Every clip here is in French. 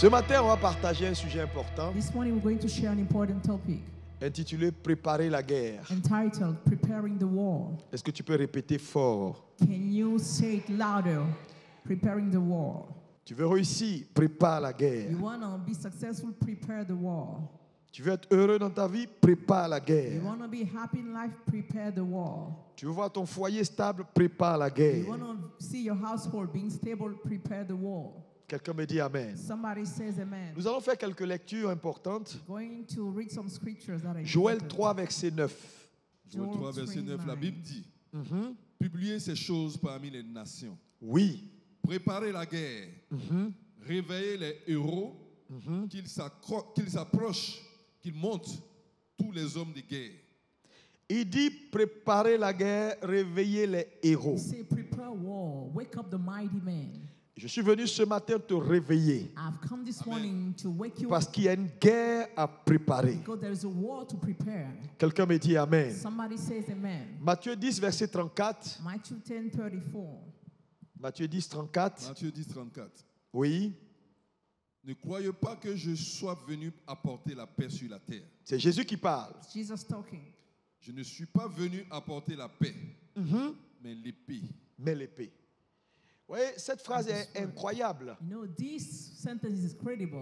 Ce matin, on va partager un sujet important This morning we're going to share an important topic intitulé Préparer la guerre. entitled Preparing the War. Est-ce que tu peux répéter fort? Can you say it louder? Preparing the war. Tu veux réussir? Prépare la guerre. You want to be successful? Prepare the war. Tu veux être heureux dans ta vie? Prépare la You guerre. want to be happy in life? Prepare the war. Tu veux voir ton foyer stable? Prépare la You guerre. want to see your household being stable? Prepare the war. Quelqu'un me dit Amen. Somebody says amen. Nous allons faire quelques lectures importantes. Going to read some scriptures that are Joël important. 3, verset 9. Joël 3, verset 9, la Bible dit Publiez ces choses parmi les nations. Oui. Préparez la guerre. Réveillez les héros. Qu'ils s'approchent, qu'ils montent tous les hommes de guerre. Il dit préparer la guerre, réveiller les héros. Say, prepare war. Wake up the mighty men. Je suis venu ce matin te réveiller I've come this morning to wake you parce up qu'il y a une guerre à préparer. because there is a war to prepare. Quelqu'un me dit Amen. Somebody says amen. Matthieu 10, verset 34. Matthew 10:34. Matthieu 10, 34. Matthieu 10, 34. Oui, Ne croyez pas que je sois venu apporter la paix sur la terre. c'est Jésus qui parle. Jesus talking. Je ne suis pas venu apporter la paix, mais l'épée. Mais l'épée. Vous voyez, cette phrase est incroyable. You know, this sentence is credible.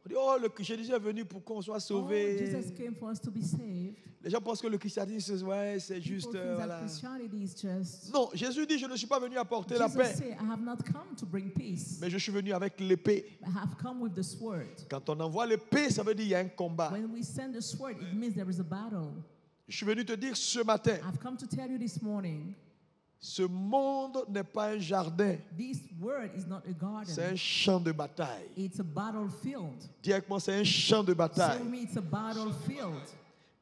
On dit, oh, Jésus est venu pour qu'on soit Oh, sauvé. Jesus came for us to be saved. Les gens pensent que le christianisme, ouais, c'est juste... People think that voilà. Christianity is just... Non, Jésus dit, je ne suis pas venu apporter la Jesus paix, said, I have not come to bring peace. mais je suis venu avec l'épée. I have come with the sword. Quand on envoie l'épée, ça veut dire qu'il y a un combat. When we send the sword, it means there is a battle. Je suis venu te dire ce matin, I've come to tell you this morning, ce monde n'est pas un jardin, this world is not a c'est un garden. champ de bataille. It's a battlefield. Directement, c'est un champ de Say bataille. with me, it's a battlefield.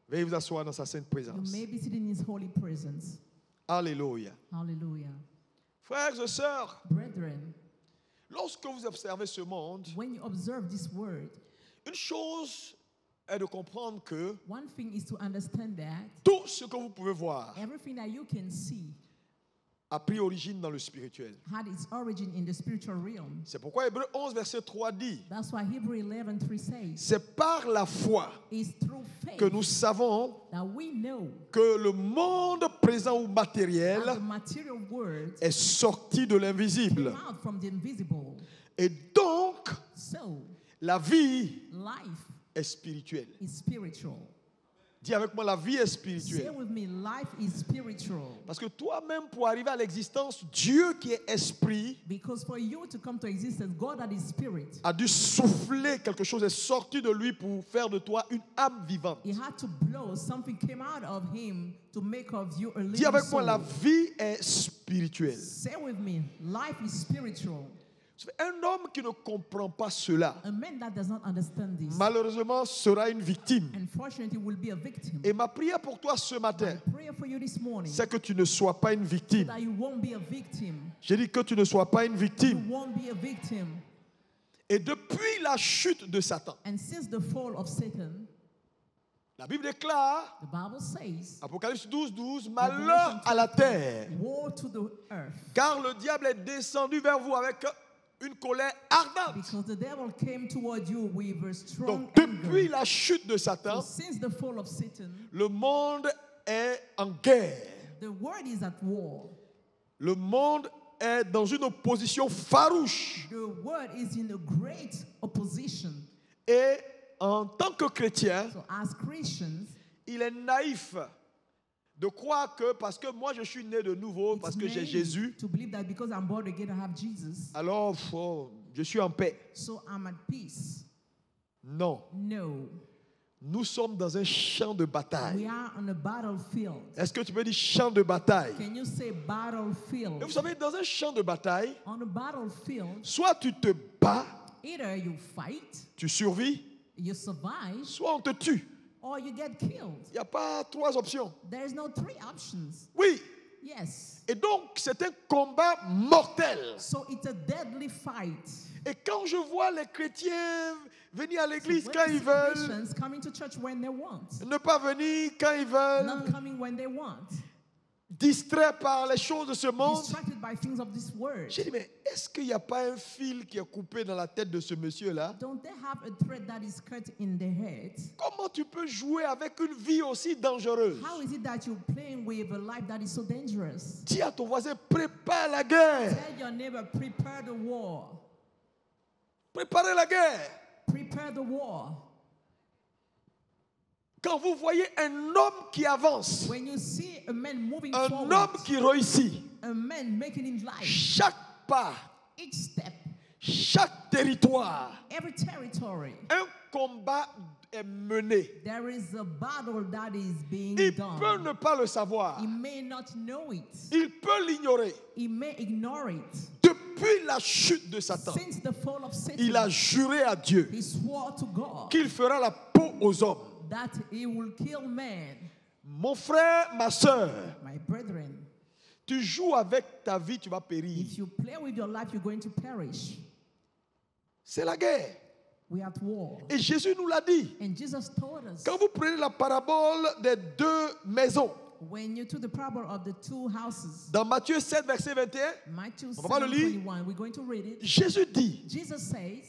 Veuillez vous asseoir dans sa sainte You présence. may be sitting in His holy presence. Alléluia. Hallelujah. Frères et sœurs, Brethren, lorsque vous observez ce monde, when you observe this word, une chose est de comprendre que one thing is to understand that tout ce que vous pouvez voir everything that you can see a pris origine dans le spirituel. had its origin in the spiritual realm. C'est pourquoi Hébreux 11, verset 3 dit, That's why Hebrew 11:3 says, c'est par la foi it's through faith que nous savons that we know que le monde présent ou that matériel the material world est sorti de l'invisible. came out from the invisible. Et donc, So, la vie life est spirituelle. is spiritual. Dis avec moi, la vie est Say spirituelle. with me, life is spiritual. Parce que toi-même, pour arriver à l'existence, Dieu qui est esprit Because for you to come to existence, God that is spirit, a dû souffler, quelque chose est sorti de lui pour faire de toi une âme vivante. He had to blow. Something came out of Him to make of you a Dis living avec moi, soul. la vie est spirituelle. Say with me, life is spiritual. Un homme qui ne comprend pas cela, A man that does not understand this, malheureusement, sera une victime. unfortunately, will be a victim. Et ma prière pour toi ce matin, My prayer for you this morning, c'est que tu ne sois pas une victime. that you won't be a victim. J'ai dit que tu ne sois pas une You victime. won't be a victim. Et depuis la chute de Satan, And since the fall of Satan, la Bible déclare, the Bible says, Apocalypse 12, 12, malheur à la terre, woe to the earth, car le diable est descendu vers vous avec une colère ardente. because the devil came toward you with a strong Donc depuis anger. la chute de Satan, So since the fall of Satan, le monde est en guerre. the world is at war. Le monde est dans une opposition farouche. The world is in a great opposition. Et en tant que chrétien, So as Christians, il est naïf de croire que parce que moi je suis né de nouveau, it's parce que j'ai naive Jésus, to believe that because I'm born again, I have Jesus, alors je suis en paix. so I'm at peace. Non, No, nous sommes dans un champ de we bataille. are on a battlefield. Est-ce que tu peux dire champ de bataille? Can you say Et battlefield? vous savez, dans un champ de bataille, On a battlefield, soit tu te bats, either you fight, tu survis, you survive, soit on te tue. or you get killed. Il n'y a pas trois options. There's no three options. Oui. Yes. Et donc, c'est un combat mortel. So it's a deadly fight. Et quand je vois les chrétiens venir à l'église When quand I ils see veulent, Christians coming to church when they want, ne pas venir quand ils veulent, not coming when they want, distrait par les choses de ce monde. distracted by things of this world. J'ai dit, mais est-ce qu'il n'y a pas un fil qui est coupé dans la tête de ce monsieur-là? Don't they have a thread that is cut in their head? Comment tu peux jouer avec une vie aussi dangereuse? How is it that you're playing with a life that is so dangerous? Dis à ton voisin, prépare la guerre. Tell your neighbor, prepare the war. Préparez la guerre. Prepare the war. Quand vous voyez un homme qui avance, When you see a man moving un forward, homme qui réussit, a man making his life, chaque pas, each step, chaque territoire, every territory, un combat est mené. there is a battle that is being Il peut done. ne pas le savoir. He may not know it. Il peut l'ignorer. He may ignore it. Depuis la chute de Satan, Since the fall of Satan, il a juré à Dieu he swore to God qu'il fera la peau aux hommes. that he will kill man. Mon frère, ma soeur, My brethren, tu joues avec ta vie, tu vas périr. if you play with your life, you're going to perish. C'est la guerre. We are at war. Et Jésus nous l'a dit. And Jesus told us, Quand vous prenez la parabole des deux maisons, when you took the parable of the two houses, dans Matthieu 7, verset 21, Matthew On va le lire. 7:21, we're going to read it. Jésus dit, Jesus says,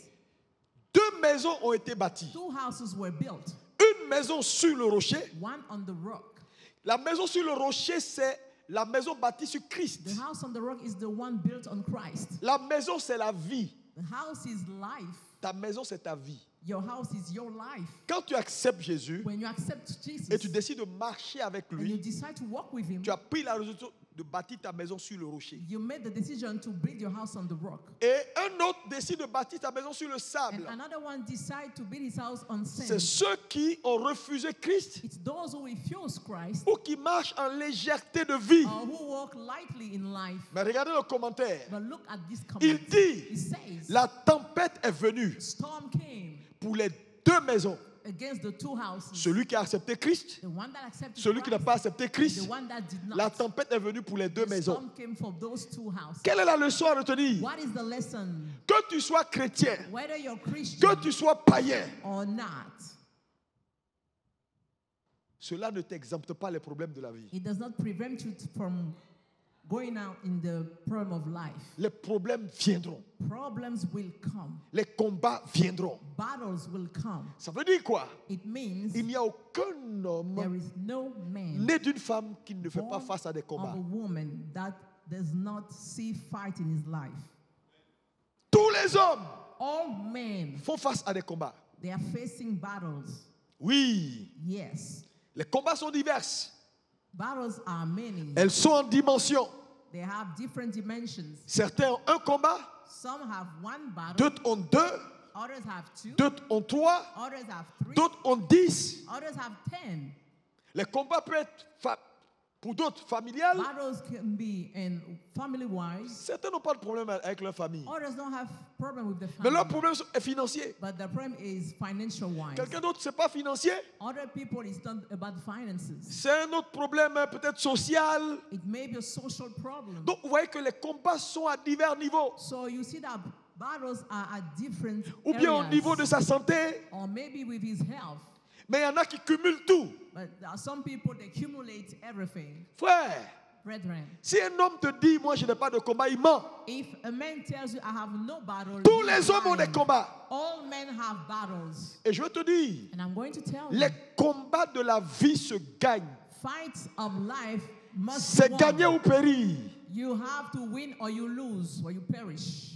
deux maisons ont été bâties. two houses were built, Une maison sur le rocher. one on the rock. La maison sur le rocher, c'est la maison bâtie sur Christ. The house on the rock is the one built on Christ. La maison, c'est la vie. The house is life. Ta maison, c'est ta vie. Your house is your life. Quand tu acceptes Jésus When you accept Jesus et tu décides de marcher avec and you lui, decide to walk with him, tu as pris la résolution de bâtir ta maison sur le rocher. you made the decision to build your house on the rock. Et un autre décide de bâtir ta maison sur le And sable. another one decide to build his house on C'est sand. ceux qui ont refusé Christ It's those who refuse Christ ou qui marchent en légèreté de vie. or who walk lightly in life. Mais regardez le commentaire. But look at this Il comment. dit, It says, la tempête est venue storm came pour les deux maisons. against the two houses. Celui qui a accepté Christ, The one that accepted celui qui n'a Christ, pas accepté the Christ. one that did not. La tempête est venue pour les deux The maisons. storm came for those two houses. Quelle est la leçon à retenir? What is the lesson? Que tu sois chrétien, Whether you're Christian que tu sois païen, or not, cela ne t'exempte pas les problèmes de la vie. it does not prevent you from going out in the problem of life. Les problèmes viendront. Problems will come. Les combats viendront. Battles will come. Ça veut dire quoi? It means Il n'y a aucun there homme is no man né d'une femme qui ne fait pas born face à des of combats. a woman that does not see fight in his life. Tous les hommes All men, font face à des combats. they are facing battles. Oui, Yes. les combats sont divers. Battles are many. Elles sont en dimension. They have different dimensions. Certains ont un combat, Some have one battle, d'autres ont deux, others have two, d'autres ont trois, others have three, d'autres ont 10. others have 10. Les combats peuvent être pour d'autres familiales. Battles can be in family-wise. Certains n'ont pas de problème avec leur famille. Others don't have problem with the Mais leur family. problème est financier. But the problem is financial-wise. Quelqu'un d'autre, ce n'est pas financier. Other people, it's not about finances. C'est un autre problème peut-être social. It may be a social problem. Donc vous voyez que les combats sont à divers niveaux. So you see that battles are at different Ou bien au areas. niveau de sa santé. Or maybe with his health. Mais il y en a qui cumulent tout. But there are some people, they accumulate everything. Frère, Brethren, si un homme te dit, moi je n'ai pas de combat, il ment. if a man tells you, I have no battle, Tous he is les hommes ont des lying. combats. All men have battles. Et je veux te dire, And I'm going to tell you, les combats de la vie se gagnent. fights of life must C'est be gagner won. ou périr. You have to win or you lose or you perish.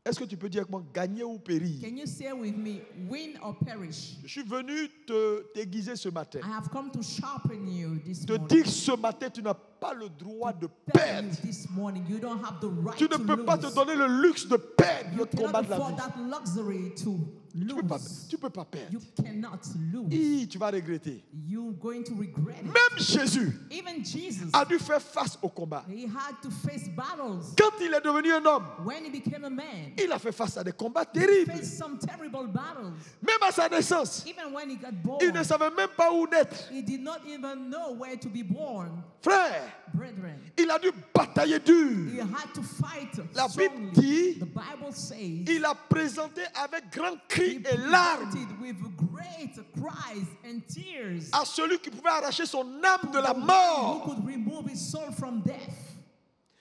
Est-ce que tu peux dire avec moi, gagner ou périr? Can you say with me, win or perish? Je suis venu te déguiser ce matin. I have come to sharpen you this Te morning. dire ce matin, tu n'as pas le droit de Tell you perdre. this morning, you don't have the right Tu ne to peux pas te lose. donner le luxe de perdre You le combat cannot de la afford vie. that luxury to Tu peux pas, lose. tu peux pas perdre. You cannot lose. Tu vas regretter. You're going to regret it. Même Jésus Even Jesus, a dû faire face au combat. he had to face battles. Quand il est devenu un homme, When he became a man, il a fait face à des combats he terribles. faced some terrible battles. Même à sa naissance, Even when he got born, il ne savait même pas où naître. he did not even know where to be born. Frère, Brethren, il a dû batailler dur. he had to fight La Bible strongly. dit, The Bible says il a présenté avec grand he cri et larmes. presented with great great cries and tears. à celui qui pouvait arracher son âme de la The one mort. who could remove his soul from death.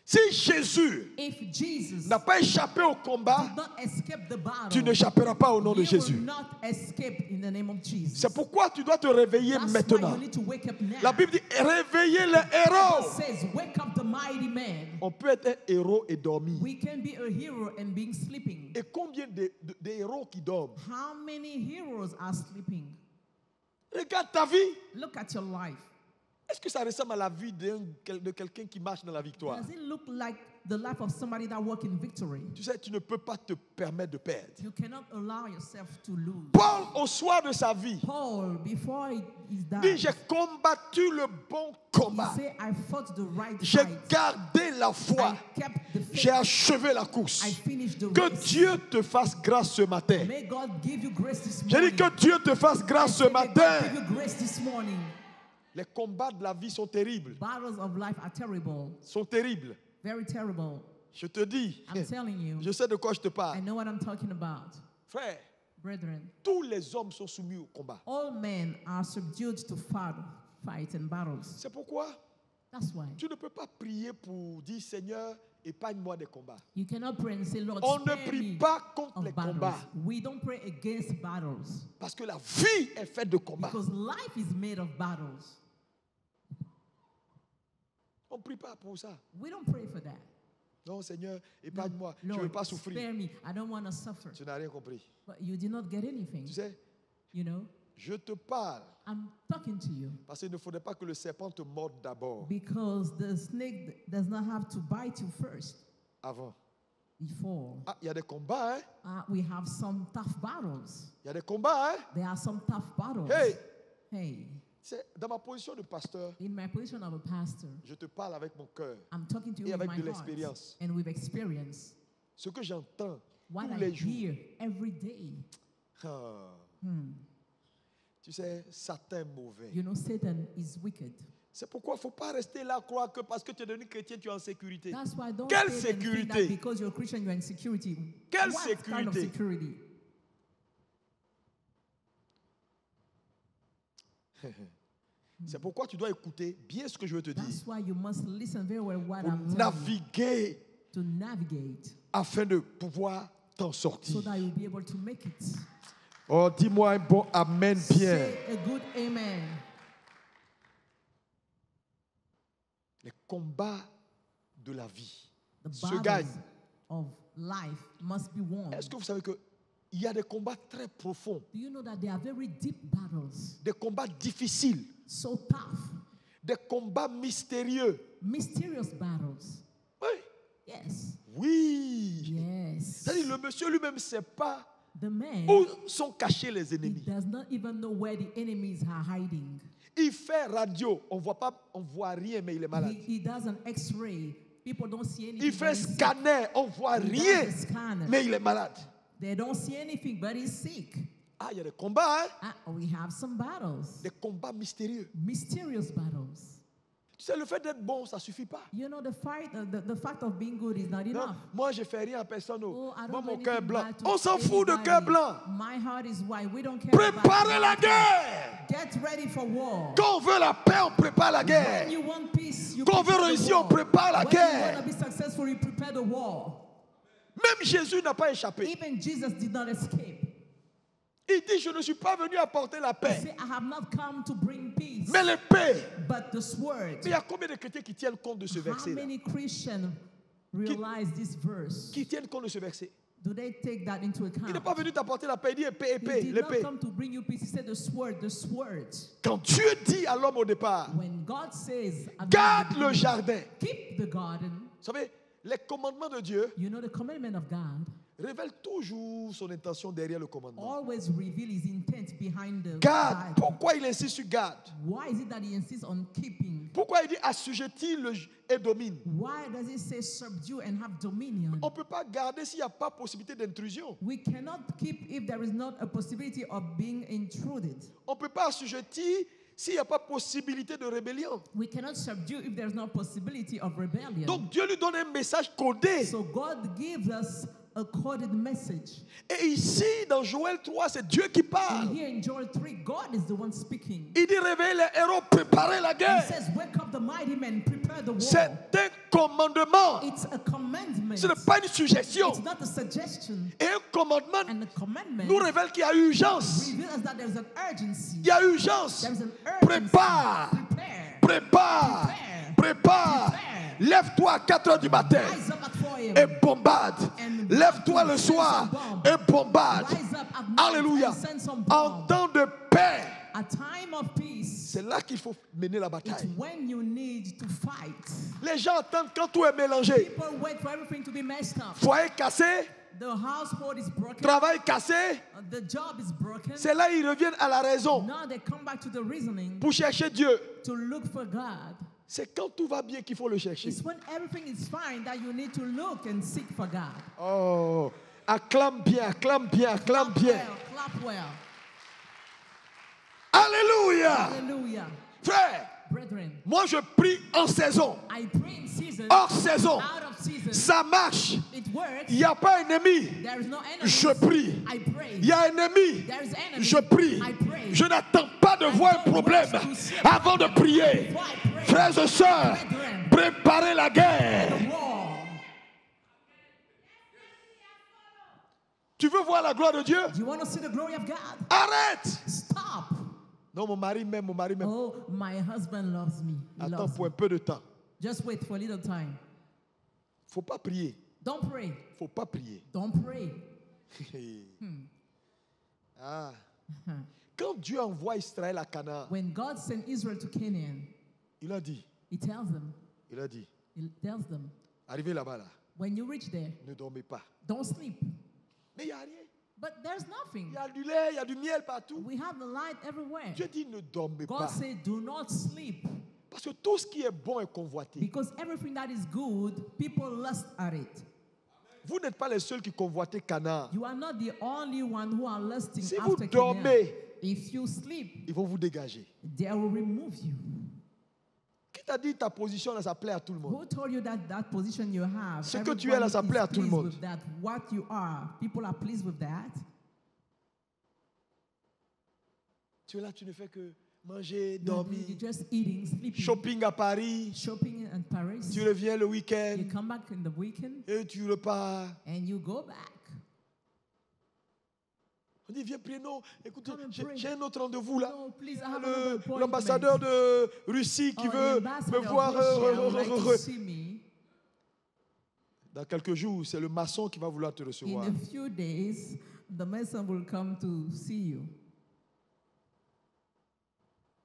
Si Jésus If Jesus n'a pas échappé au combat, did not escape the battle, tu n'échapperas pas au nom de you Jésus. will not escape in the name of Jesus. C'est pourquoi tu dois te réveiller That's maintenant. why you need to wake up now. La Bible dit réveillez les The Bible héros. says, wake up the mighty man. On peut être un héros et dormir. We can be a hero and being sleeping. Et combien de héros qui dorment? How many heroes are sleeping? Regarde ta vie. Look at your life. Est-ce que ça ressemble à la vie de quelqu'un qui marche dans la victoire? Does it look like the life of somebody that walks in victory? Tu sais, tu ne peux pas te permettre de perdre. You cannot allow yourself to lose. Paul, au soir de sa vie, Paul, before he dit, died, j'ai combattu le bon he combat. said, I fought the right J'ai fight. gardé la foi. I kept the J'ai faith. achevé la course. I finished the Que race. Dieu te fasse grâce ce matin. May God give you grace this J'ai morning. dit que Dieu te fasse grâce ce May God matin. give you grace this morning. Les combats de la vie sont terribles. Battles of life are terrible, Sont terribles. very terrible. Je te dis, I'm telling you, je sais de quoi je te I parle. know what I'm talking about. Frère, Brethren, tous les hommes sont soumis au combat. all men are subdued to fight and battles. C'est pourquoi That's why. tu ne peux pas prier pour dire Seigneur, épargne-moi des combats. You cannot pray and say, Lord, On ne spare prie me pas contre of les battles. combats We don't pray against battles parce que la vie est faite de combats. because life is made of battles. On ne prie pas pour ça. We don't pray for that. Non, Seigneur, épargne-moi. Je ne veux Lord, pas souffrir. spare me. I don't want to suffer. Tu n'as rien compris. But you did not get anything. Tu sais, You know, je te parle I'm talking to you parce qu'il ne faudrait pas que le serpent te morde d'abord, because the snake does not have to bite you first avant. before. Ah, il y a des combats, hein? We have some tough battles. Il y a des combats, hein? There are some tough battles. Hey! Hey, C'est dans ma position de pasteur, in my position of a pastor, je te parle avec mon cœur. I'm talking to you Et with avec my de heart l'expérience. and with experience. Ce que j'entends What tous I les jours. hear every day. Ah, tu sais, Satan est mauvais. You know, Satan is wicked. C'est pourquoi il ne faut pas rester là croire que parce que tu es devenu chrétien, tu es en sécurité. That's why don't Quelle stay and think that sécurité? because you're a Christian, you're in security. Quelle What kind of sécurité? security? C'est pourquoi tu dois écouter bien ce que je veux te dire. That's why you must listen very well what Pour I'm telling you. naviguer To navigate afin de pouvoir t'en so sortir. that you'll be able to make it. Oh, dis-moi un bon amen bien. Say a good amen. Les combats de la vie The se battles gagnent. of life must be won. Est-ce que vous savez qu'il y a des combats très profonds, Do you know that there are very deep battles, des combats difficiles, so tough, des combats mystérieux? mysterious battles? Oui. Yes. Oui. Yes. C'est-à-dire le monsieur lui-même ne sait pas The man, où sont cachés les he ennemis. does not even know where the enemies are hiding. Il fait radio, on voit rien, mais il est malade. He does an X-ray. People don't see anything. Il but fait he's sick. scanner, on voit He rien, does a scanner. mais il est malade. They don't see anything, but he's sick. Ah, il y a des combats, hein? We have some battles, Des combats mystérieux. mysterious battles. Tu sais, le fait d'être bon, ça ne suffit pas. You know, the fact of being good is not Non, enough. moi, je ne fais rien à personne. Oh, I Moi, don't mon do cœur est anything blanc. bad to On s'en fout de anybody. cœur blanc. My heart is white. We don't care. Préparez la about guerre. Get ready for war. Quand on veut la paix, on prépare la When guerre. you want peace, you Quand on veut prepare the réussir, on war. prépare la When guerre. you want to be successful, you prepare the war. Même Jésus n'a pas échappé. Even Jesus did not escape. Il dit, je ne suis pas venu apporter la He paix, said, I have not come to bring peace, mais l'épée. but the sword. Mais il y a combien de chrétiens qui tiennent compte de ce How verset-là? many Christians realize this verse? Qui tiennent compte de ce verset? Do they take that into Il n'est account? pas venu t'apporter la paix, il dit épée, He épée, did not l'épée. come to bring you peace. He said the sword, the sword. Quand Dieu dit à l'homme au départ, When God says, at the garde le beginning, jardin. keep the garden, Vous savez, les commandements de Dieu you know the commandment of God révèlent toujours son intention derrière le commandement. always reveal his intent behind the Garde. Bible. Pourquoi il insiste sur garde? Why is it that he insists on keeping? Pourquoi il dit assujettis et domine? Why does he say subdue and have dominion? On ne peut pas garder s'il n'y a pas possibilité d'intrusion. We cannot keep if there is not a possibility of being intruded. On ne peut pas assujettir s'il n'y a pas possibilité de rébellion. We cannot subdue if there is no possibility of rebellion. Donc Dieu lui donne un message codé. So God gives us a coded message. Et ici, dans Joël 3, c'est Dieu qui parle. And here in Joel 3, God is the one speaking. Il dit réveillez les héros, préparez la He guerre. says, wake up the mighty men, prepare the war. C'est un commandement. It's a commandment. Ce n'est pas une suggestion. It's not a suggestion. Et un commandement And the commandment nous révèle qu'il y a urgence. reveals us that there's an urgency. Il y a urgence. There's an urgency. Prépare. Prepare. Prépare. Prépare. Lève-toi à 4 heures du matin Rise up at 4 et a.m. bombarde. And Lève-toi le soir et bombarde. Rise up at night Alléluia. and send some En bomb. temps de paix, A time of peace. c'est là qu'il faut mener la It's bataille. when you need to fight. Les gens attendent quand tout est mélangé. People wait for everything to be messed up. Foyer cassé, The household is broken. travail cassé. The job is broken. C'est là qu'ils reviennent à la raison Now they come back to the reasoning pour chercher Dieu. to look for God. C'est quand tout va bien qu'il faut le chercher. It's when everything is fine that you need to look and seek for God. Oh, acclame bien, acclame bien, acclame Clap bien. well, clap well. Alléluia. Hallelujah. Frère, Brethren, moi je prie en saison, I pray in season, hors saison. out of season. Ça marche. It works. Il n'y a pas ennemi. There is no enemy. Je prie. I pray. Il y a ennemi. There is enemy. Je prie. I pray. Je n'attends pas de voir un problème avant de prier. Before I pray. Frères et sœurs, Brethren, préparez la guerre. war. Tu veux voir la gloire de Dieu? Do you want to see the glory of God? Arrête. Stop. Non, mon mari m'aime, mon mari m'aime. Oh, my husband loves me. He Attends loves pour me. un peu de temps. Just wait for a little time. Faut pas prier. Don't pray. Faut pas prier. Don't pray. Ah. Quand Dieu envoie Israël à Canaan, When God sent Israel to Canaan, il a dit, He tells them, arrivez là-bas là, when you reach there, ne dormez pas. don't sleep. Mais il n'y a rien. But there's Il nothing. y a du lait, il y a du miel partout. We have the light everywhere. Dieu dit ne dormez God pas. said, do not sleep. Parce que tout ce qui est bon est convoité. Because everything that is good, people lust at it. Vous n'êtes pas les seuls qui convoitaient Canaan. You are not the only one who are lusting Si vous after dormez, Canaan. If you sleep, ils vont vous dégager. they will remove you. Qui t'a dit ta position là, ça plaît à tout le monde? Who told you that that position you have? Ce que tu es là, ça plaît à tout le everybody monde. is pleased with that. What you are, people are pleased with that. Tu es là, tu ne fais que manger, You're dormir, just eating, sleeping, shopping à Paris. shopping in Paris. Tu reviens le You week-end come back in the weekend et tu repars. and you go back. On dit, viens prier. Non, écoute, Come and pray. j'ai un autre rendez-vous là. No, please, I have another appointment. L'ambassadeur de Russie qui Oh, the veut ambassador me of voir. Russia would like to see me. Dans quelques jours, c'est le maçon qui va vouloir te In recevoir. a few days, the mason will come to see you.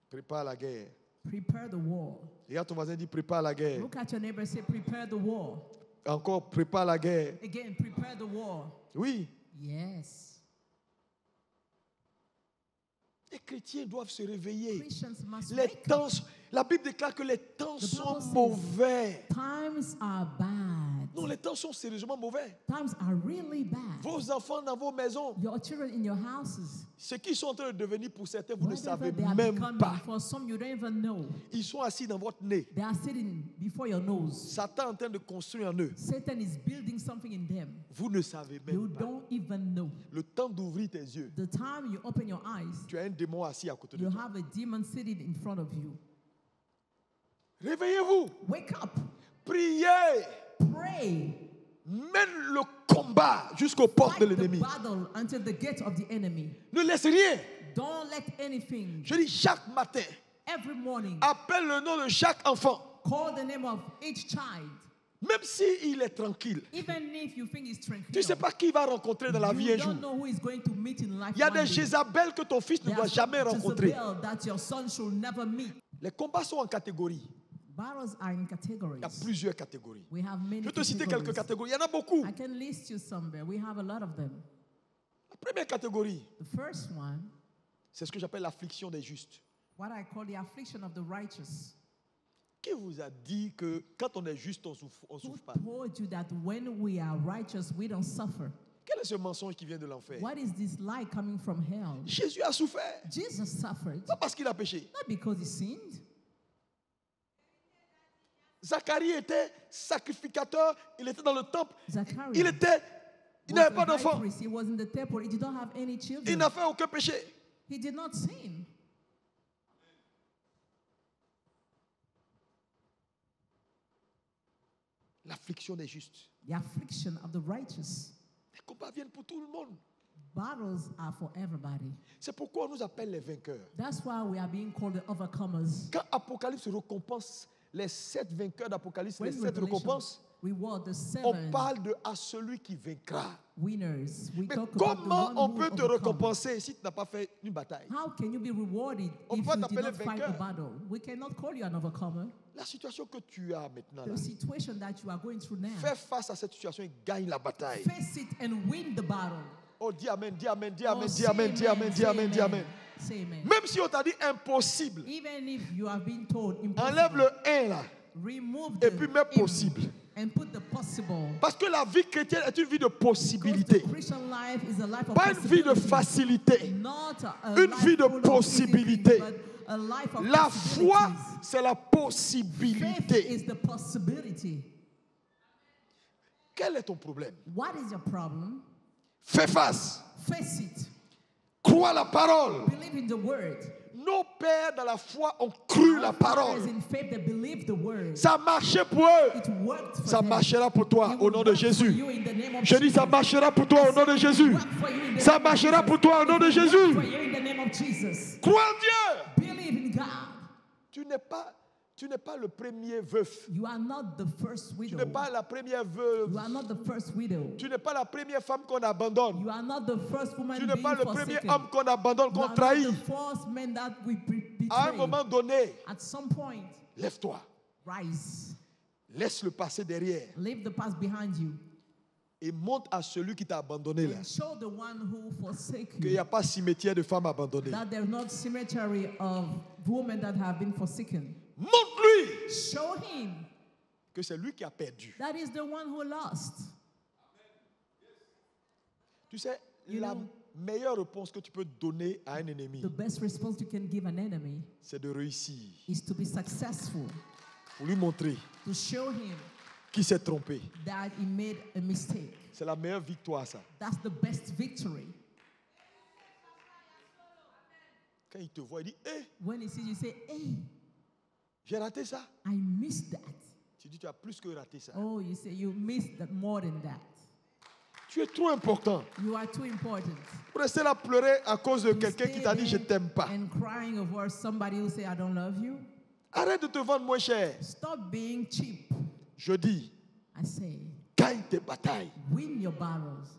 Prépare la guerre. Prepare the war. Regarde ton voisin, dit prépare la guerre. Look at your neighbor and say, prepare the war. Encore, prépare la guerre. Again, prepare the war. Oui, Yes. les chrétiens doivent se réveiller. Christians must Les wake up. temps, la Bible déclare que les temps The sont Bible says- mauvais. Times are bad. Non, les temps sont sérieusement mauvais. Times are really bad. Vos enfants dans vos maisons, Your children in your houses, ce qu'ils sont en train de devenir pour certains, vous ne whatever savez they are même becoming, pas. for some you don't even know. Ils sont assis dans votre nez. They are sitting before your nose. Satan est en train de construire en eux. Satan is building something in them. Vous ne savez You même pas. don't even know. Le temps d'ouvrir tes yeux, The time you open your eyes, tu as un démon assis à côté de you toi. have a demon sitting in front of you. Réveillez-vous, Wake up, priez, pray, mène le combat jusqu'aux portes de fight the l'ennemi. battle until the gate of the enemy. Ne laisse rien. Don't let anything. Je dis chaque matin, Every morning, appelle le nom de chaque enfant, call the name of each child. même s'il est tranquille. Even if you think it's tranquil, Tu ne sais pas qui il va rencontrer dans la vie you un jour. don't know who is going to meet in life. Il y a one des day. Jézabel que ton fils ne There doit are jamais some rencontrer. Jezebel that your son should never meet. Les combats sont en catégories. Battles are in Il y categories. a plusieurs catégories. We have many Je vais te citer categories. quelques catégories. Il y en a beaucoup. I can list you some there. We have a lot of them. La première catégorie, The first one, c'est ce que j'appelle l'affliction des justes. what I call the affliction of the righteous. Qui vous a dit que quand on est juste, on Who souffre pas? told you that when we are righteous, we don't suffer? Quel est ce mensonge qui vient de l'enfer? What is this lie coming from hell? Jésus a souffert. Jesus suffered, Pas parce qu'il a péché. not because he sinned. Zacharie était sacrificateur. Il était dans le temple. Zachariah, Il était Il was n'avait a pas high d'enfant. priest. He was in the temple. He did not have any Il children. n'a fait aucun péché. He did not sin. L'affliction des justes. The affliction of the righteous. Les combats viennent pour tout le monde. Battles are for everybody. C'est pourquoi on nous appelle les vainqueurs. That's why we are being called the overcomers. Quand Apocalypse récompense les 7 vainqueurs d'Apocalypse, les When 7 Revelation récompenses, reward the on 7 parle de à celui qui vaincra. winners. We Mais talk about the comment one on who peut te overcome. récompenser si tu n'as pas fait une bataille? How can you be rewarded On if peut you did t'appeler not fight a vainqueur. battle? We cannot call you an overcomer. La situation que tu as maintenant, là, The situation that you are going through now, fais face à cette situation et gagne la bataille. face it and win the battle. Oh, dis amen, dis amen, dis Oh, amen, dis say amen, dis amen, dis say amen, dis amen. Say amen. Même si on t'a dit impossible, Even if you have been told enlève impossible, le 1 là. remove Et the puis mets im possible. and put the possible. Parce que la vie chrétienne est une vie de Because possibilité. the Christian life is a life of Pas une vie de possibility. facilité. Not a Une life vie de full of easy possibilité. things, but a life of La foi, possibilities. c'est la Faith possibilité. is the possibility. Quel est ton problème? What is your problem? Fais face. Face it. Crois la parole. Believe in the word. Nos pères dans la foi ont cru la Our fathers parole. in faith, they believe the word. Ça marchait pour eux. It worked for Ça them. marchera pour toi It au will nom de work for Jésus. you in the name of Je dis, ça Jesus. marchera pour toi au nom de Jésus. Work for you in the Ça name of marchera Jesus. pour toi au nom It de will work Jésus. for you in the name of Jesus. Crois en Dieu. Believe in God. Tu n'es pas le premier veuf. You are not the first Tu widow. n'es pas la première veuve. You are not the first widow. Tu n'es pas la première femme qu'on abandonne. You are not the first woman Tu n'es being pas le premier forsaken. homme qu'on abandonne, You qu'on are not trahit. the first man that we À un betray. moment donné, At some point, lève-toi. rise. Laisse le passé derrière Leave the past behind you. et monte à celui qui t'a abandonné là. And show the one who forsake Qu'il n'y you a pas cimetière de femmes abandonnées. that there's not cemetery of women that have been forsaken. Montre-lui Show him que c'est lui qui a perdu. that is the one who lost. Tu sais, You la know- meilleure réponse que tu peux donner à un ennemi, The best response you can give an enemy c'est de réussir. is to be successful, Pour lui montrer to show him qu'il s'est trompé. that he made a mistake. C'est la meilleure victoire, ça. That's the best victory. Quand il te voit, il dit, hé, When he sees you, say, hey, j'ai raté ça. I missed that. Tu dis, tu as plus que raté ça. Oh, you say you missed that more than that. Tu es trop important You are too important. pour rester là pleurer à cause de To quelqu'un qui stay t'a dit, je there t'aime pas. and crying over somebody who say, I don't love you. Arrête de te vendre moins cher. Stop being cheap. Je dis, I say, gagne tes batailles. win your battles.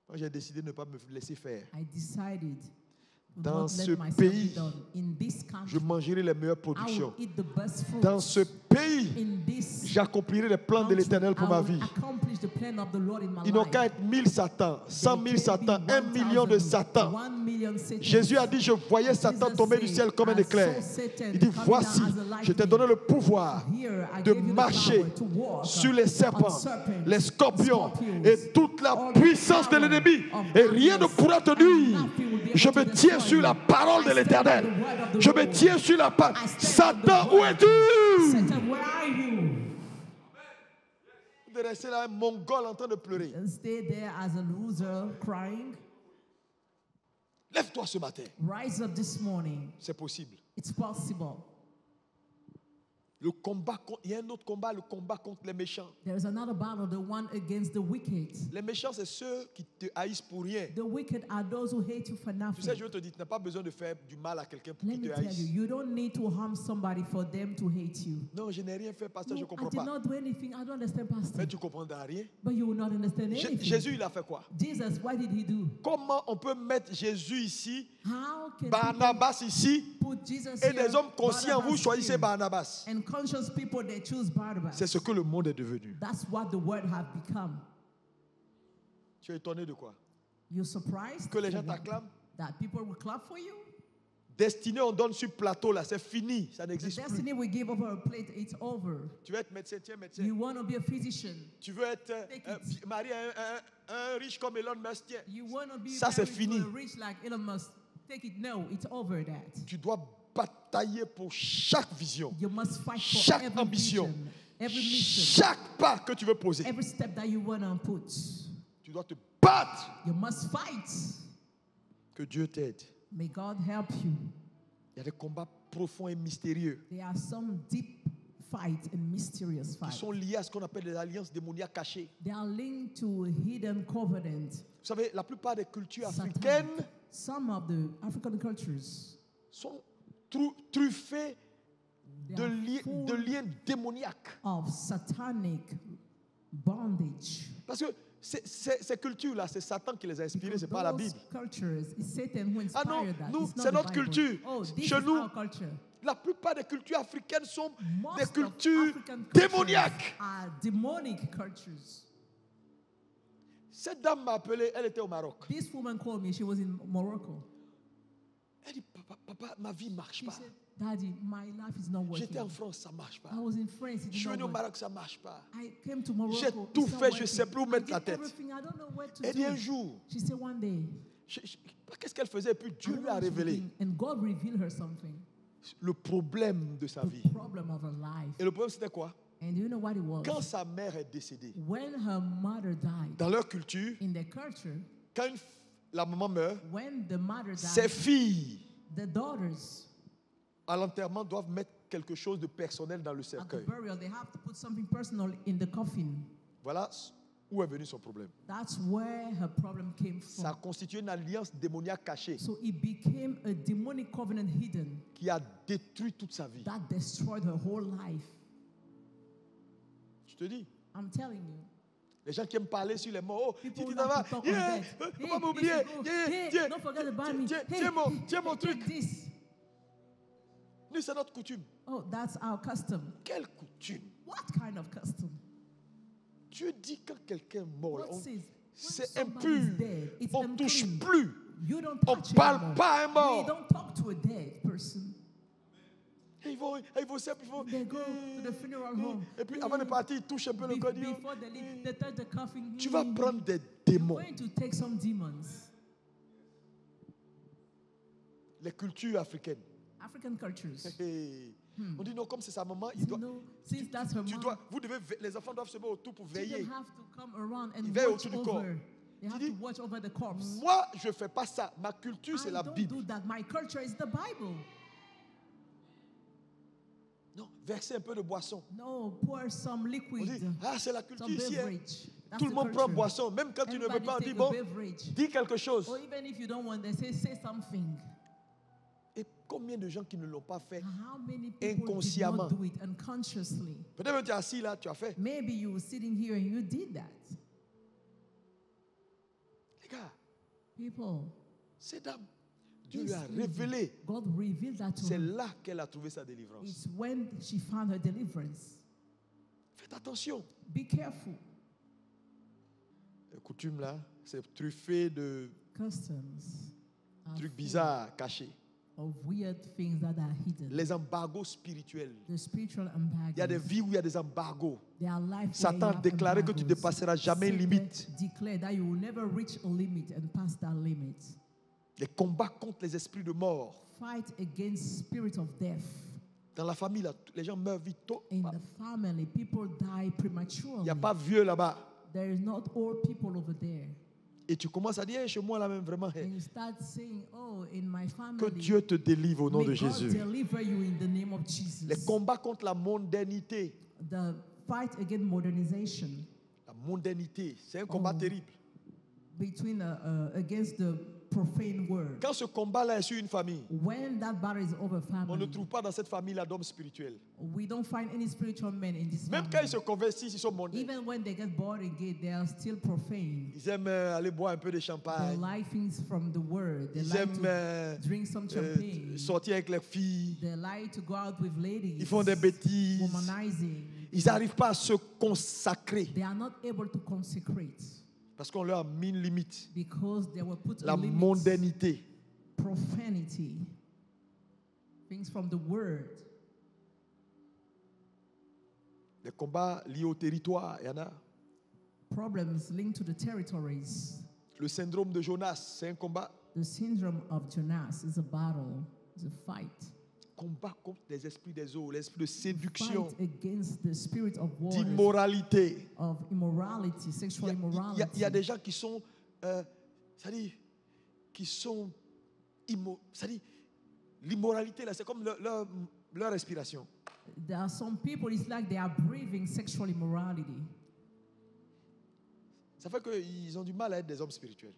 Moi, j'ai décidé de ne pas me laisser faire. I decided to Dans not ce let myself pays, be done. In this Je country, mangerai les meilleures I productions. will eat the best fruits. Dans ce pays, In this j'accomplirai les plans de country, l'Éternel pour I ma will vie. accomplish the plan of the Lord in my Ils n'ont life. qu'à être 1000 Satans, 100 000 Satans, 1 million de Satans. 1 million Satans. Jésus a dit, je voyais Satan Jesus tomber du said, ciel comme un "I éclair. saw Satan Il dit, coming voici, down as a je t'ai lightning. donné le pouvoir Here, I de gave you the marcher power to walk sur les on serpents, serpents, les scorpions scorpions, et toute la all the puissance de power l'ennemi. of Et rien ne darkness, pourra te and nuire. nothing will be Je able me to tiens destroy sur you. la parole de I stand l'Éternel. on the word of the Je me Lord. tiens sur la parole. I stand on the Satan, où word. es-tu? Satan, where are you? De rester là, un mongol en train de pleurer. And stay there as a loser crying. Lève-toi ce matin. Rise up this morning. C'est possible. It's possible. Le combat, il y a un autre combat, le combat contre les méchants. There is another battle, the one against the wicked. Les méchants, c'est ceux qui te haïssent pour rien. The wicked are those who hate you for Tu nothing. sais, je veux te dire, tu n'as pas besoin de faire du mal à quelqu'un pour Let qu'il me te tell you, haïsse. you don't need to harm somebody for them to hate you. Non, je n'ai rien fait, pasteur, je ne No, I comprends did pas. not do anything. I don't understand, Pastor. Mais tu ne comprendras rien. But you will not understand anything. Jésus, il a fait quoi? Jesus, what did he do? Comment on peut mettre Jésus ici, How can Barnabas ici, people put Jesus et here, des hommes conscients, vous Barnabas choisissez here, Barnabas? and conscious people, they choose Barnabas? C'est ce que le monde est devenu. That's what the word have become. Tu es étonné de quoi? You're surprised Que les gens t'acclament? that people will clap for you? Destinée, on donne sur plateau, là, c'est fini, ça The n'existe plus. destiny we give over a plate, it's over. Tu veux être médecin, tiens médecin. You want to be a physician. Tu veux être Take it. marié à un riche comme Elon Musk, tiens. You want to be Ça, c'est married fini. to a rich like Elon Musk. Take it. No, it's over that. Tu dois batailler pour chaque vision, You must fight for chaque every ambition, vision, every mission, chaque pas que tu veux poser, every step that you want to put, tu dois te battre. you must fight. Que Dieu t'aide. May God help you. Il y a des combats profonds et mystérieux There are some deep fights and mysterious qui fights. sont liés à ce qu'on appelle les alliances démoniaques cachées. They are linked to hidden covenant. Vous savez, la plupart des cultures Satanic. africaines Some of the African cultures, sont truffées they de, are full de liens démoniaques. of satanic bondage. Parce que ces cultures-là, c'est Satan qui les a inspirées, ce n'est pas la Those Bible. cultures, it's Satan who Ah non, inspired that. nous, It's not c'est the notre Bible. culture. Oh, this Chez is nous, our culture. la plupart des cultures africaines sont Most des of cultures African cultures démoniaques. are demonic cultures. Cette dame m'a appelé, elle était au Maroc. This woman called me. She was in Morocco. Elle dit, papa, ma vie ne marche She pas. said, Daddy, my life is not J'étais en working. France, ça ne marche pas. I was in France. It Je suis did venu not au work. Maroc, ça ne marche pas. I came to Morocco. J'ai it's tout not fait, je ne working. sais plus où I mettre did la tête. everything. I don't know where to Elle dit un do. jour, She said one day, qu'est-ce qu'elle faisait? Et puis I Dieu don't lui know a what she was révélé doing, and God revealed her something. le problème de sa The vie. problem of her life. Et le problème, c'était quoi? And do you know what it was? Quand sa mère est décédée, When her mother died, dans leur culture, in their culture, quand la maman meurt, when the mother ses died, filles, the daughters à l'enterrement, doivent mettre quelque chose de personnel dans le at the cercueil. burial, they have to put something personal in the coffin. Voilà où est venu son problème. That's where her problem came Ça a from. constitué une alliance démoniaque cachée So it became a demonic covenant hidden qui a détruit toute sa vie. that destroyed her whole life. Je te dis, I'm telling you. les gens qui aiment parler sur les morts, oh, People tu like t'en vas, to talk on yeah, death. faut Hey, pas m'oublier, if you go, hey, tiens, don't forget about me. Hey, tiens mon take truc. this. Nous, c'est notre coutume. Oh, that's our custom. Quelle coutume? What kind of custom? Dieu dit quand quelqu'un est mort, là, God says, when c'est somebody is impur. dead, it's On ne touche unclean. plus. You don't On touch ne parle anymore. pas à un We mort. don't talk to a dead person. Et ils vont They go to the funeral home. Et puis avant de partir, ils touchent un peu le corps. Before they leave, they touch the coffin. Tu vas prendre des You're démons. going to take some demons. Les cultures africaines. African cultures. On dit non, comme c'est sa maman, il You doit, know, since that's her mom, les enfants doivent se mettre autour pour children veiller. have to come around and Ils veillent watch autour du corps. over. They have dis, to watch over the corpse. Moi, je ne fais pas ça. Ma culture, c'est I la don't Bible. do that. My culture is the Bible. Non, verser un peu de boisson. No, pour some On liquid, dit, c'est la culture some ici. Hein. beverage. That's Tout le the monde prend culture. boisson. Même quand tu ne veux Everybody pas, on dit, take bon, a beverage. dis quelque chose. Or even if you don't want, they say something. Et combien de gens qui ne l'ont pas fait? How many people did Inconsciemment. not do it unconsciously? Peut-être que tu es assis là, tu as fait. Maybe you were sitting here and you did that. Les gars, People, cette dame, Dieu lui this a lady, révélé. God revealed that to C'est her. là qu'elle a trouvé sa délivrance. It's when she found her deliverance. Faites attention. Be careful. Les coutumes là, c'est truffé de Customs are trucs full bizarres, cachés. of weird things that are hidden. Les embargos spirituels. The spiritual Il y a des embargoes. vies où il y a des embargos. There are life Satan where a you have déclaré que tu ne embargoes. dépasseras jamais une Satan limite. declared that you will never reach a limit and pass that limit. Les combats contre les esprits de mort. Fight against spirit of death. Dans la famille, là, les gens meurent vite tôt. In the family, people die Il prematurely. n'y a pas vieux là-bas. There is not old people over there. Et tu commences à dire, chez moi là même, vraiment, And you start saying, oh, in my family, que Dieu te délivre au nom may de God Jésus. deliver you in the name of Jesus. Les combats contre la mondainité. The fight against modernization, La mondainité, c'est un combat Oh. terrible. between against the profane word. Quand ce combat-là est sur une famille, When that battle is over on ne family, trouve pas dans cette famille-là d'hommes spirituels. we don't find any spiritual men in this Même quand family. ils se convertissent, ils sont mondains. Even when they get born again, they are still profane. Ils aiment aller boire un peu de They champagne. like things from the word. They Ils like aiment to drink some champagne. sortir avec les filles. They like to go out with ladies. Ils font des bêtises. Womanizing. Ils n'arrivent pas à se consacrer They are not able to consecrate parce qu'on leur a mis une limite. because they were put La a limit. mondainité. Profanity. Things from the word. Les combats liés au territoire, il y en a. Problems linked to the territories. Le syndrome de Jonas, c'est un combat. The syndrome of Jonas is a battle, is a fight. combat contre les esprits des eaux, l'esprit de séduction, Fight against the spirit of war, d'immoralité. of immorality, sexual immorality. Il y a des gens qui sont, c'est-à-dire, c'est-à-dire, l'immoralité, là, c'est comme leur respiration. There are some people, it's like they are breathing sexual immorality. Ça fait qu'ils ont du mal à être des hommes spirituels.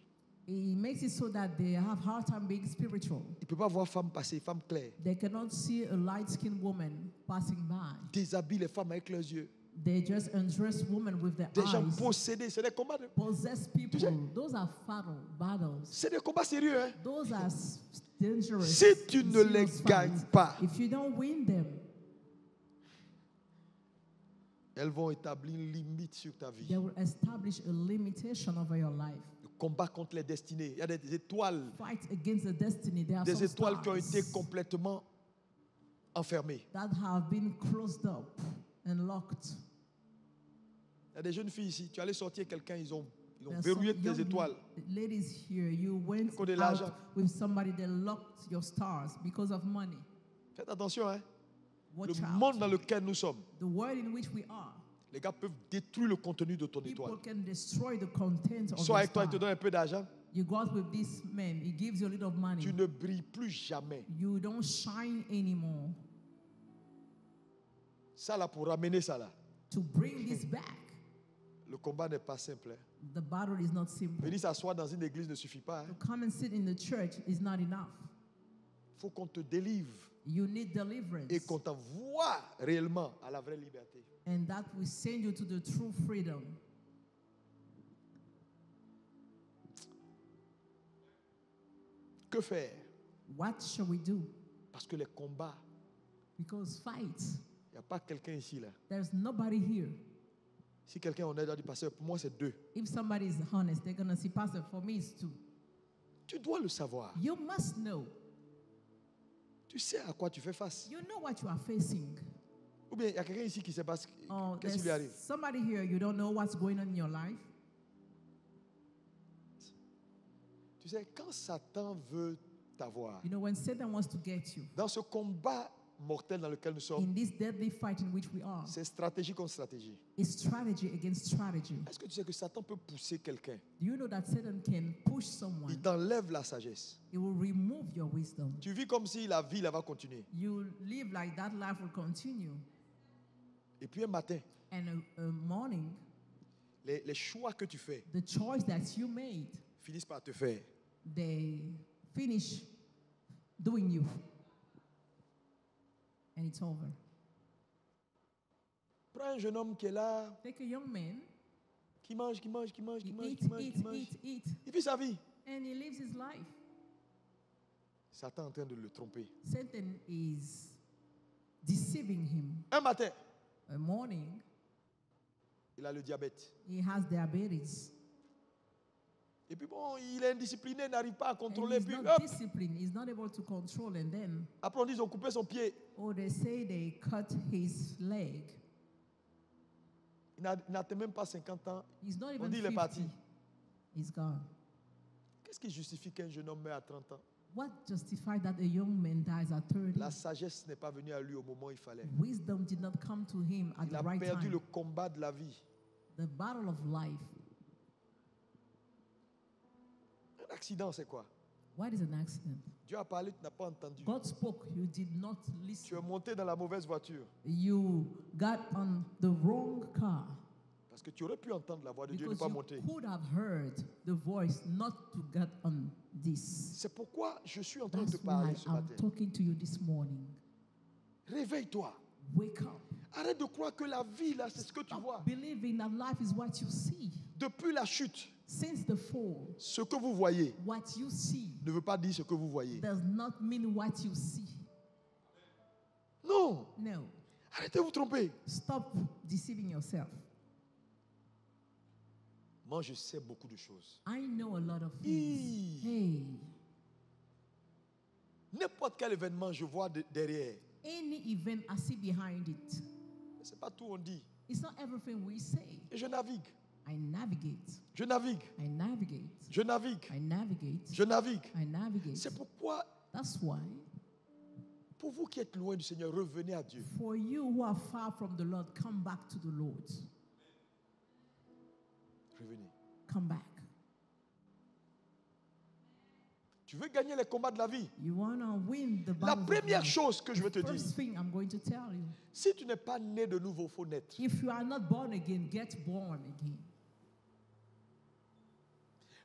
It makes it so that they have hard time being spiritual. Ils ne peuvent pas voir femme passer, femme claire. They cannot see a light-skinned woman passing by. Déshabillent les femmes avec leurs yeux. They just undress women with their Des gens eyes. possédés, c'est des combats. Possess people. Those are fatal battles. C'est des combats sérieux. Hein? Those are dangerous. Si tu ne les serious gagnes fights. pas, If you don't win them, elles vont établir une limite sur ta vie. they will establish a limitation over your life. Le combat contre les destinées. Il y a des étoiles, Fight against the destiny. There are des some étoiles qui ont été stars complètement enfermées. that have been closed up and locked. Il y a des jeunes filles ici. Tu allais sortir quelqu'un, ils ont There are verrouillé some tes young étoiles. ladies here, you went Cause de l'argent. out with somebody that locked your stars because of money. Faites attention, hein. Le Watch monde out. dans lequel nous sommes, The world in which we are, les gars peuvent détruire le contenu de ton étoile. people can destroy the content of Soit your avec toi, il star. te donne un peu d'argent. You go out with this man, he gives you a little money. Tu ne brilles plus jamais. You don't shine anymore. Ça là, pour ramener ça là, To bring this back, le combat n'est pas simple. Hein. the battle is not simple. Venir s'asseoir dans une église ne suffit pas. To Hein. come and sit in the church is not enough. Il faut qu'on te délivre You need deliverance. et qu'on t'envoie réellement à la vraie liberté. And that will send you to the true freedom. Que faire? What shall we do? Parce que les combats, Because fights, il n'y a pas quelqu'un ici là. there's nobody here. Si quelqu'un est honnête, il dit, pasteur, pour moi c'est 2. If somebody is honest, they're going to see, Pastor, for me it's 2. Tu dois le savoir. You must know. Tu sais à quoi tu fais face. You know what you are facing. Ou bien il y a quelqu'un ici qui sait pas Oh, qu'est-ce qui lui arrive. there's somebody here, you don't know what's going on in your life. Tu sais, quand Satan veut t'avoir, You know, when Satan wants to get you, dans ce combat mortel dans lequel nous sommes, in this deadly fight in which we are, c'est stratégie contre stratégie. it's strategy against strategy. Est-ce que tu sais que Satan peut pousser quelqu'un? Do you know that Satan can push Il someone? t'enlève la sagesse. It will remove your wisdom. Tu vis comme si la vie là va continuer. You live like that life will continue. Et puis un matin, And a morning, les choix que tu fais the choice that you made, finissent par te faire. they finish doing you. And it's over. Prends un jeune homme qui est là, Take a young man, qui mange, qui mange, qui mange, qui he mange, eats, qui mange, eats, qui mange. eats, eats, Il vit sa vie. and he lives his life. Satan est en train de le tromper. Satan is deceiving him. Un matin, A morning, il a le diabète. he has diabetes. Et puis bon, il est indiscipliné, il n'arrive pas à And contrôler. he's Puis not hop, disciplined. He's not able to control. And then, après on dit ils ont coupé son pied. oh, they say they cut his leg. Il n'atteint même pas 50 ans. He's not On even dit il est 50. parti. He's gone. Qu'est-ce qui justifie qu'un jeune homme meurt à 30 ans? What justified that a young man dies at 30? La sagesse n'est pas venue à lui au moment où il fallait. Wisdom did not come to him at Il the a right perdu time. le combat de la vie. The battle of life. Un accident, c'est quoi? What is an accident? Dieu a parlé, tu n'as pas entendu. God spoke, you did not Tu es listen. monté dans la mauvaise voiture. You got on the wrong car Parce que tu aurais pu entendre la voix de Dieu et ne because pas you monter. could have heard the voice not to get on this. C'est pourquoi je suis en train de That's te parler why ce I'm matin. talking to you this morning. Réveille-toi. Wake up. Arrête de croire que la vie, là, c'est ce que tu vois. Stop believing that life is what you see. Depuis la chute, Since the fall, ce que vous voyez what you see ne veut pas dire ce que vous voyez. does not mean what you see. Non. No. Arrêtez de vous tromper. Stop deceiving yourself. Moi, je sais beaucoup de choses. I know a lot of things. Hi. Hey, N'importe quel événement, je vois derrière. any event I see behind it. Ce n'est pas tout on dit. It's not everything we say. Et je navigue. I navigate. Je navigue. I navigate. Je navigue. I navigate. Je navigue. I navigate. C'est pourquoi That's why Pour vous qui êtes loin du Seigneur, revenez à Dieu. For you who are far from the Lord, come back to the Lord. Revenez. Come back. Tu veux gagner les combats de la vie? You want to win the La battle. première chose que je veux te dire, First thing I'm going to tell you. si tu n'es pas né de nouveau, il faut naître. If you are not born again, get born again.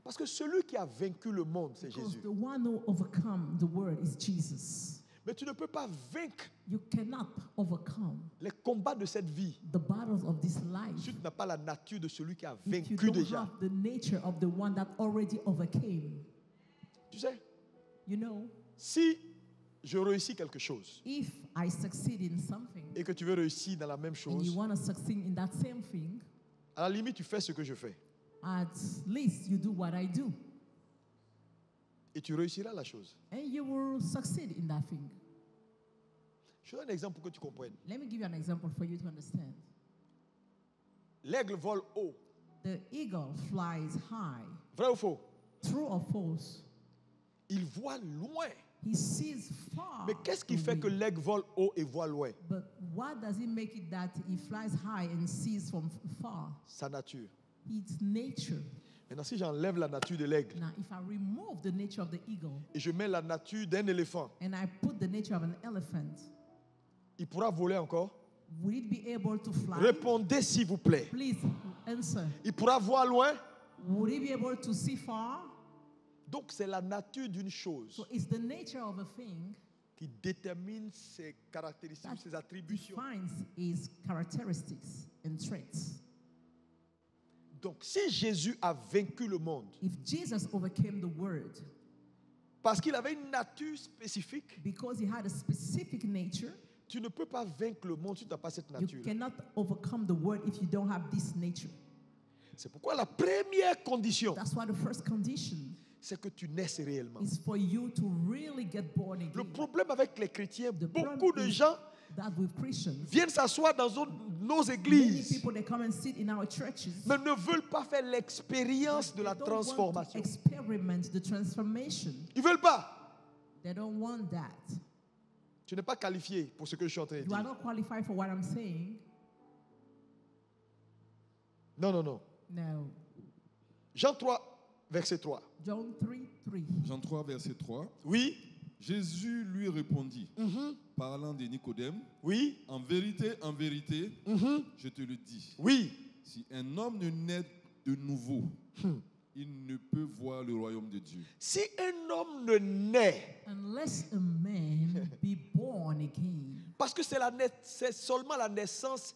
Parce que celui qui a vaincu le monde, c'est Because Jésus. the one who overcome the world is Jesus. Mais tu ne peux pas vaincre You cannot overcome les combats de cette vie the battles of this life si tu n'as pas la nature de celui qui a if you vaincu don't déjà. have the nature of the one that already overcame. Tu sais, You know, si je réussis quelque chose if I succeed in something et que tu veux réussir dans la même and you chose, want to succeed in that same thing, à la limite, tu fais ce que je fais at least you do what I do. et tu réussiras la chose. And you will succeed in that thing. Je donne un exemple pour que tu comprennes. Let me give you an example for you to understand. L'aigle vole haut. The eagle flies high. Vrai ou faux? True or false? Il voit loin. He sees far. Mais qu'est-ce qui fait que away. l'aigle vole haut et voit loin? But what does it make it that he flies high and sees from far? Sa nature. It's nature. Maintenant, si j'enlève la nature de l'aigle Now, if I remove the nature of the eagle et je mets la nature d'un éléphant, and I put the nature of an elephant, il pourra voler encore? will it be able to fly? Répondez s'il vous plaît. Please answer. Il pourra voir loin? Would it be able to see far? Donc, c'est la nature d'une chose So it's the nature of a thing qui détermine ses caractéristiques, that ses attributions. defines its characteristics and traits. Donc, si Jésus a vaincu le monde If Jesus overcame the world parce qu'il avait une nature spécifique, because he had a specific nature, tu ne peux pas vaincre le monde si tu n'as pas cette you nature. cannot overcome the world if you don't have this nature. C'est pourquoi la première condition, That's why the first condition c'est que tu naisses réellement. is for you to really get born Le again. problème avec les chrétiens, The beaucoup de problem is gens that with Christians, viennent s'asseoir dans nos many églises, people they come and sit in our churches, mais ne veulent pas faire l'expérience de they la don't want to transformation. experiment the transformation. Ils ne veulent pas. They don't want that. Tu n'es pas qualifié pour ce que je suis en train de You are dire. not qualified for what I'm saying. Non, non, non. No. Jean 3, verset 3. John 3:3. Jean 3, verset 3. Oui, Jésus lui répondit, parlant de Nicodème, oui, en vérité, je te le dis, oui. si un homme ne naît de nouveau, il ne peut voir le royaume de Dieu. Si un homme ne naît, Unless a man be born again, parce que c'est seulement la naissance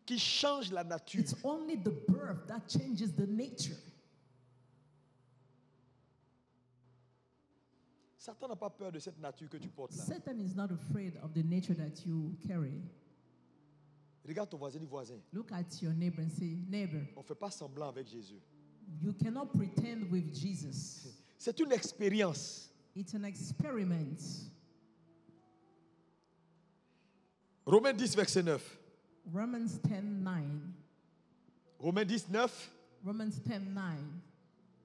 qui change la nature. it's only the birth that changes the nature. Satan n'a pas peur de cette nature que tu portes là. Satan is not afraid of the nature that you carry. Regarde ton voisin, dis voisin. Look at your neighbor and say, neighbor, On ne fait pas semblant avec Jésus. you cannot pretend with Jesus. C'est une expérience. It's an experiment. Romains 10, verset 9. Romans 10:9. Romains 10, 9. Romans 10:9.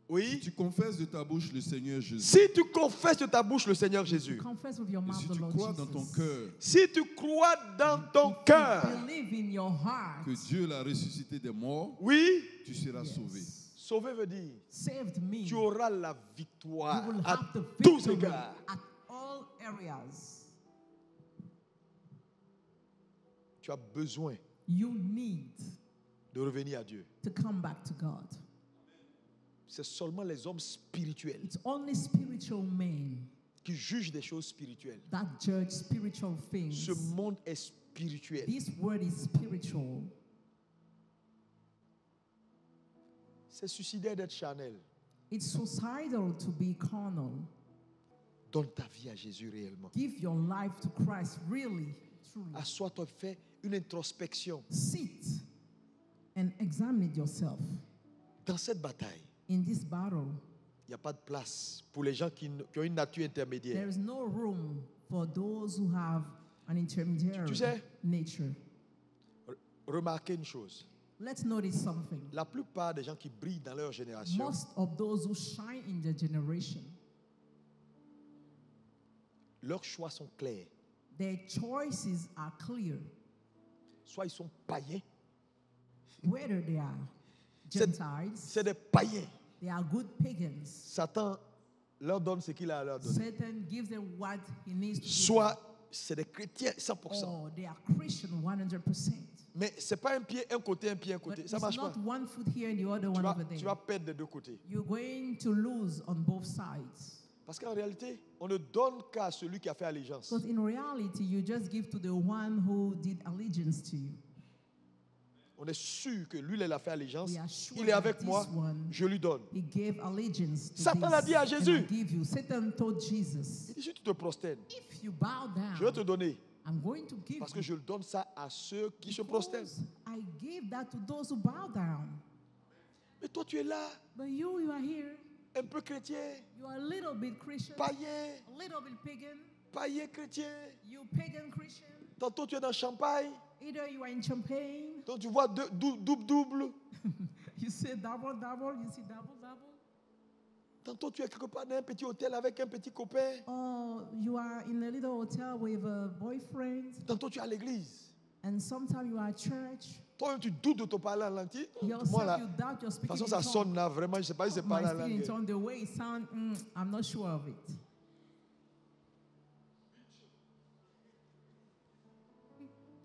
Si Oui. tu confesses de ta bouche le Seigneur Jésus, Si tu confesses de ta bouche le Seigneur Jésus, Confess with your et mouth si the tu Lord crois Jesus. dans ton cœur si tu crois dans ton cœur, Believe in your heart. que Dieu l'a ressuscité des morts, oui, tu seras Yes. sauvé. sauver veut dire, Saved me. tu auras la You victoire will à have the tous victory égards. at all areas. Tu as besoin You need de revenir à Dieu. to come back to God. C'est seulement les hommes spirituels It's only spiritual men qui jugent des choses spirituelles. that judge spiritual things. Ce monde est spirituel. This word is spiritual. C'est suicidaire d'être charnel. It's suicidal to be carnal. Donne ta vie à Jésus réellement. Give your life to Christ, really, truly. Assois-toi, fais une introspection. Sit and examine yourself. Dans cette bataille, In this battle, il n'y a pas de place pour les gens qui ont une nature intermédiaire. there is no room for those who have an intermediary Tu sais- nature. Remarquez une chose. Let's notice something. La plupart des gens qui brillent dans leur génération, Most of those who shine in their generation, leurs choix sont clairs. Their choices are clear. Soit ils sont païens, Whether they are Gentiles, c'est des païens. they are good pagans. Satan leur donne ce qu'il a à leur donner. Satan gives them what he needs to give Soit c'est des chrétiens 100%. them. Or they are Christian 100%. Mais ce n'est pas un pied, un côté, un pied, un But côté. it's Ça ne marche pas. not one foot here and the other one over Tu there. vas perdre des deux côtés. You're going to lose on both sides. Parce qu'en réalité, on ne donne qu'à celui qui a fait allégeance. Because in reality, you just give to the one who did allegiance to you. On est sûr que lui, il a fait allégeance. We are sure Il est that avec this moi, one, je lui donne. He gave allegiance to Satan l'a this, dit à and Jésus. I give you. Satan told Jesus, Il dit, si tu te prosternes, if you bow je vais te down, donner. I'm going to give Parce que you. je le donne ça à ceux qui se prosternent. Because I gave that to those who bow down. Mais toi, tu es là, But you are here. un peu chrétien, You are a little bit Christian, païen, a little bit pagan. païen chrétien. You pagan Christian. Tantôt, tu es dans Champagne. Either you are in Champagne, Donc, tu vois double. you say double, you see double. Tantôt, tu es quelque part dans un petit hôtel avec un petit copain. Or you are in a little hotel with a boyfriend, Tantôt, tu es à l'église. and sometimes you are at church. Toi, tu doutes de ton parler en langue. Yourself, Moi, là, you de doubt your toute speaking façon, in ça tongues. sonne là. Vraiment, je ne sais pas si c'est My parler en speaking in langue. tongues, the way it sounds, I'm not sure of it.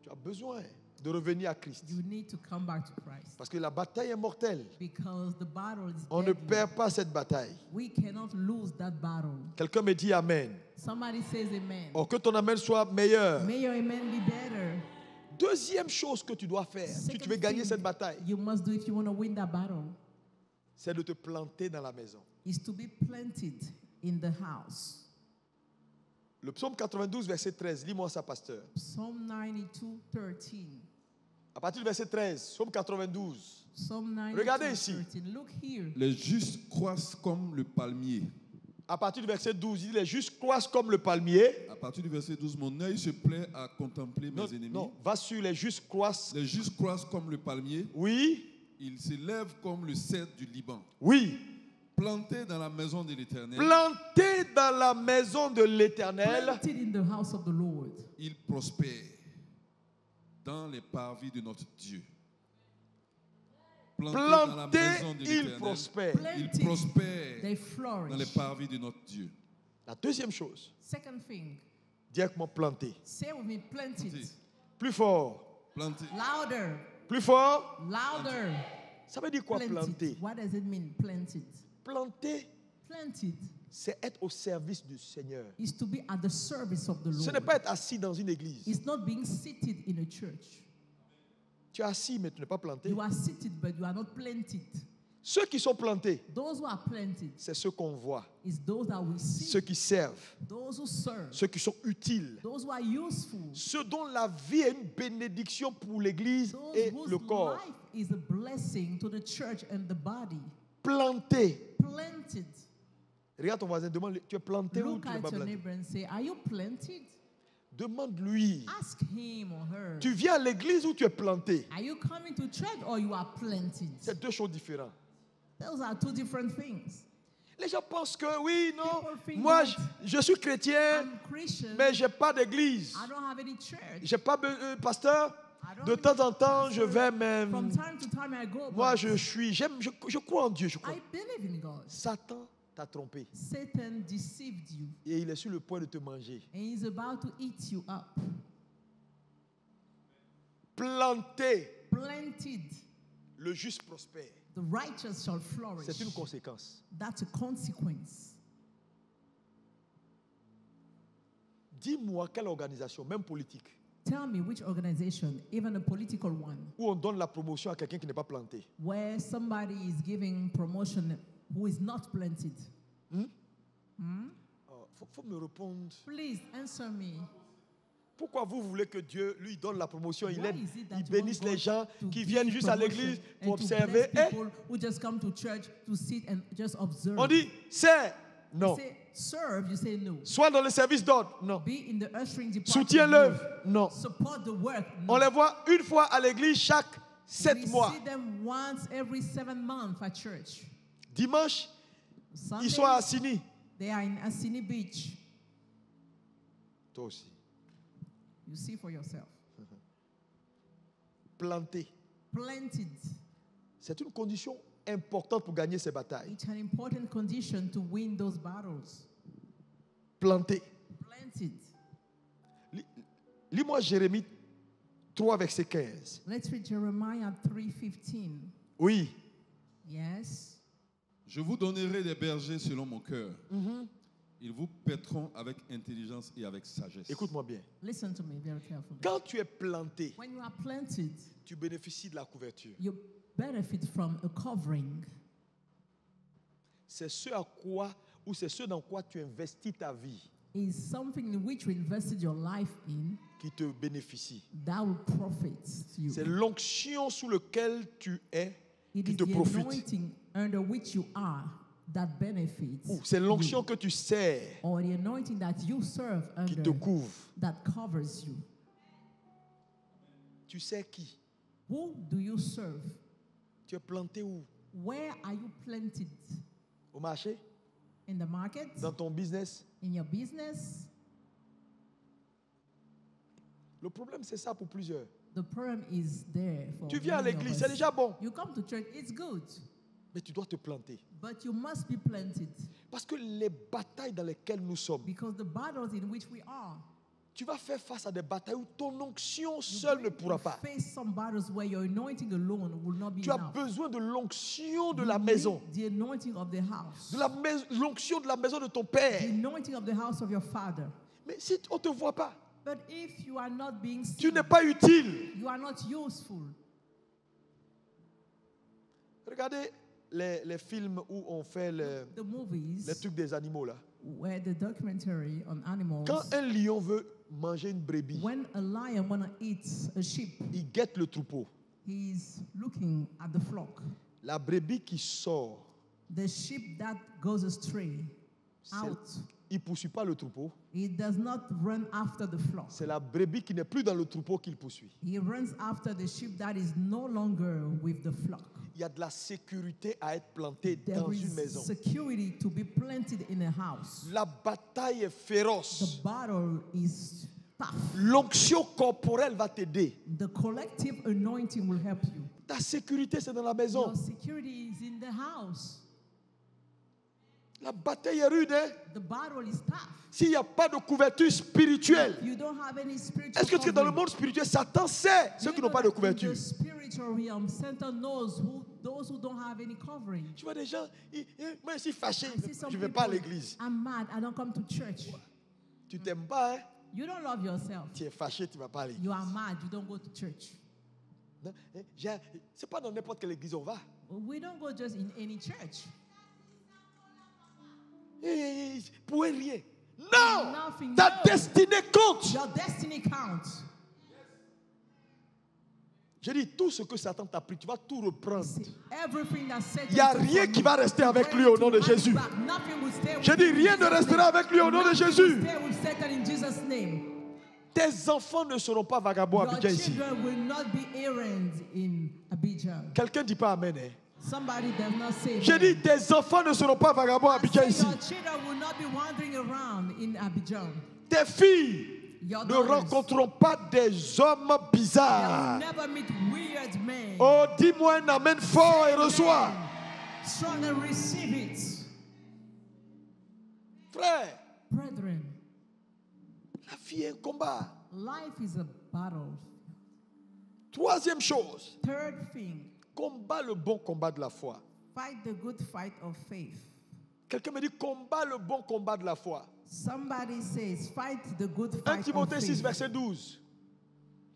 Tu as besoin de revenir à Christ. You need to come back to Christ. Parce que la bataille est mortelle. Because the battle is On ne deadly. perd pas cette bataille. We cannot lose that battle. Quelqu'un me dit Amen. Somebody says amen. Oh, que ton Amen soit meilleur. May your amen be better. Deuxième chose que tu dois faire, si tu veux Second gagner thing cette bataille, you must do if you want to win that battle c'est de te planter dans la maison. is to be planted in the house. Le psaume 92, verset 13. Lis-moi ça, pasteur. Psalm 92, 13. À partir du verset 13, psaume 92. Psalm 92, Regardez ici. 13. Look here. Les justes croissent comme le palmier. À partir du verset 12, il dit les justes croissent comme le palmier. À partir du verset 12, mon œil se plaît à contempler mes ennemis. Non, va sur les justes croissent. Les justes croissent comme le palmier. Oui, Ils s'élèvent comme le cèdre du Liban. oui. Plantés dans la maison de l'Éternel, Plantés dans la maison de l'Éternel, Planted in the house of the Lord. ils prospèrent dans les parvis de notre Dieu. Plantés dans la plantés, maison de ils l'Éternel, prospèrent. ils Planted, prospèrent they dans les flourish. parvis de notre Dieu. La deuxième chose, Second thing, directement planté. say with me, planted. Plantés. Plus fort, Plantés. Louder, plus fort. louder. Ça veut dire quoi planter? Planted. What does it mean, planted? Planter, Planted c'est être au service du Seigneur. is to be at the service of the Ce n'est Lord. pas être assis dans une église. It's not being seated in a church. Tu es assis, mais tu n'es pas planté. You are seated, but you are not planted. Ceux qui sont plantés, Those who are planted c'est ceux qu'on voit, is those that we see, ceux qui servent, those who serve, ceux qui sont utiles, those who are useful, ceux dont la vie est une bénédiction pour l'église those et whose le corps. life is a blessing to the church and the body. Planté. Planted. Regarde ton voisin, demande, tu es planté ou Look tu n'es at pas your planté? neighbor and say, are you planted? Demande-lui, Ask him or her. tu viens à l'église ou tu es planté? Are you coming to church or you are planted? C'est deux choses différentes. Those are two different things. Les gens pensent que oui, non, People think moi that je suis chrétien, I'm Christian. mais je n'ai pas d'église. I don't have any church. J'ai pas pasteur. I don't De need temps en temps, pastor. je vais même. From time to time I go. Moi, but je crois en Dieu. Je crois. I believe in God. Satan t'a trompé Satan deceived you et il est sur le point de te manger. and he's about to eat you up. Planté, Planted, le juste prospère. the righteous shall flourish. C'est une conséquence. That's a consequence. Dis-moi quelle organisation, même politique, Tell me which organization, even a political one, où on donne la promotion à quelqu'un qui n'est pas planté. where somebody is giving promotion who is not planted. Faut me répondre. Please answer me. Pourquoi vous voulez que Dieu lui donne la promotion? Il Why is it that il you bénisse want les God gens to qui give viennent juste à promotion l'église and pour to observer. bless Et people who just come to church to sit and just observe. on dit, c'est non. You say serve, you say no. Soit dans le service d'ordre, non. Be in the ushering department. Soutiens l'œuvre, non. Support the work. No. On les voit une fois à l'église chaque 7 We mois. see them once every 7 months at church. Dimanche, Sunday, ils sont à Assini. they are in Assini Beach. Toi aussi. You see for yourself. Planter. Planted. C'est une condition importante pour gagner ces batailles. It's an important condition to win those battles. Planter. Planted. Lis-moi Jérémie 3, verset 15. Let's read Jeremiah 3:15. Oui. Yes. Je vous donnerai des bergers selon mon cœur. Ils vous paîtront avec intelligence et avec sagesse. Écoute-moi bien. Listen to me very carefully. Quand tu es planté, When you are planted, tu bénéficies de la couverture. you benefit from a covering. C'est ce à quoi, ou c'est ce dans quoi tu investis ta vie Is something in which you invested your life in qui te bénéficie. that will profit you. C'est l'onction sous laquelle tu es It qui is te the profite. anointing under which you are that benefits Ou c'est l'onction you. que tu sers Or the anointing that you serve qui under te couvre. that covers you. Tu sais qui? Who do you serve? Tu es planté où? Where are you planted? Au marché? In the market? Dans ton business? In your business? Le problème, c'est ça pour plusieurs. The problem is there for Tu viens à many of l'église, us. c'est déjà bon. You come to church, it's good. Mais tu dois te planter. But you must be planted. Parce que les batailles dans lesquelles nous sommes, Because the battles in which we are, tu vas faire face à des batailles où ton onction seule ne pourra pas. face some battles where your anointing alone will not be Tu as enough. besoin de l'onction de You la need maison. the anointing of the house. De l'onction de la maison de ton The père. anointing of the house of your father. Mais si on ne te voit pas, But if you are not being tu seen, n'es pas utile. you are not useful. Regardez les films où on fait The movies les trucs des animaux là. where the documentary on animals, Quand un lion veut manger une brebis, when a lion wanna eat a sheep, il guette le troupeau. he's looking at the flock. La brebis qui sort, The sheep that goes astray out, il ne poursuit pas le troupeau. he does not run after the flock. C'est la brebis qui n'est plus dans le troupeau qu'il poursuit. He runs after the sheep that is no longer with the flock. Il y a de la sécurité à être planté There dans une is maison. security to be planted in a house. La bataille est féroce. The battle is tough. L'onction corporelle va t'aider. The collective anointing will help you. Ta sécurité, c'est dans la maison. Your security is in the house. La bataille est rude, hein? The battle is tough. S'il n'y a pas de couverture spirituelle, You don't have any spiritual est-ce que dans le covering. monde spirituel, Satan sait ceux You qui n'ont know pas de that in couverture? the spiritual realm, Satan knows those who don't have any covering. Tu vois des gens, moi je suis fâché, I see some je ne vais pas à people, l'église. I'm mad, I don't come to church. Tu t'aimes pas, hein? You don't love yourself. Tu es fâché, tu ne vas pas à l'église. You are mad, you don't go to church. Non, hein, c'est pas dans n'importe quelle église on va. We don't go just in any church. Pour rien. Non! Nothing, Ta no. destinée compte. Your destiny counts. Je dis, tout ce que Satan t'a pris, tu vas tout reprendre. See, everything that Satan Il n'y a took rien from qui you, va rester you're avec going lui au to nom de hand it Jésus. back. Nothing will stay with Je dis, you in rien ne Jesus' restera name. avec lui au nom de Nothing Jésus. will stay with Satan in Jesus' name. Tes enfants ne seront pas vagabonds à Your Abidjan ici. children will not be errand in Abidjan. Quelqu'un ne dit pas Amen. Hein? Somebody does not say J'ai amen. dit, tes enfants ne seront pas vagabonds à Abidjan Say ici. your children will not be wandering around in Abidjan. Tes filles Your ne daughters, rencontreront pas des hommes they will bizarres. never meet weird men. Oh, dis-moi un Amen fort et reçois. Strong and receive it. Frère, Brethren, la vie est un combat. life is a battle. Troisième chose, Third thing, combat le bon combat de la foi. fight the good fight of faith. Quelqu'un me dit, combat le bon combat de la foi. Somebody says, fight the good 1 fight of Timothée 6, faith. verset 12.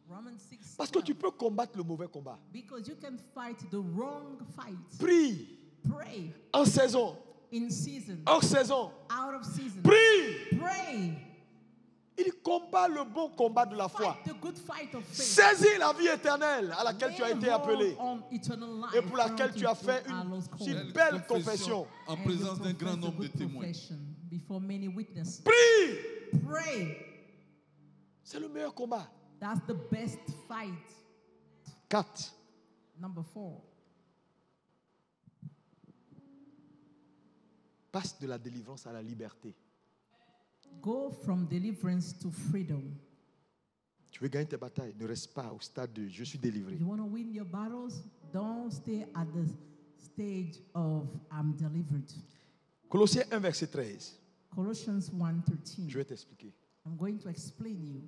Romans 6. Parce que tu peux combattre le mauvais combat. Because you can fight the wrong fight. Prie Pray en saison, in season, hors saison. out of season. Prie. Pray. Il combat le bon combat de la foi. Fight the good fight of faith. Saisis la vie éternelle à laquelle tu as Lay été hold appelé on eternal life et pour laquelle unto tu as fait God une allows si called. belle confession. En And présence you d'un grand profess a nombre de good témoins. confession before many witnesses. Prie. Pray. C'est le meilleur combat. That's the best fight. 4. Number 4. Passe de la délivrance à la liberté. Go from deliverance to freedom. Tu veux gagner tes batailles, ne reste pas au stade de je suis délivré. You want to win your battles? Don't stay at the stage of I'm delivered. Colossiens 1, verset 13. Colossians 1:13. Je vais t'expliquer. I'm going to explain you.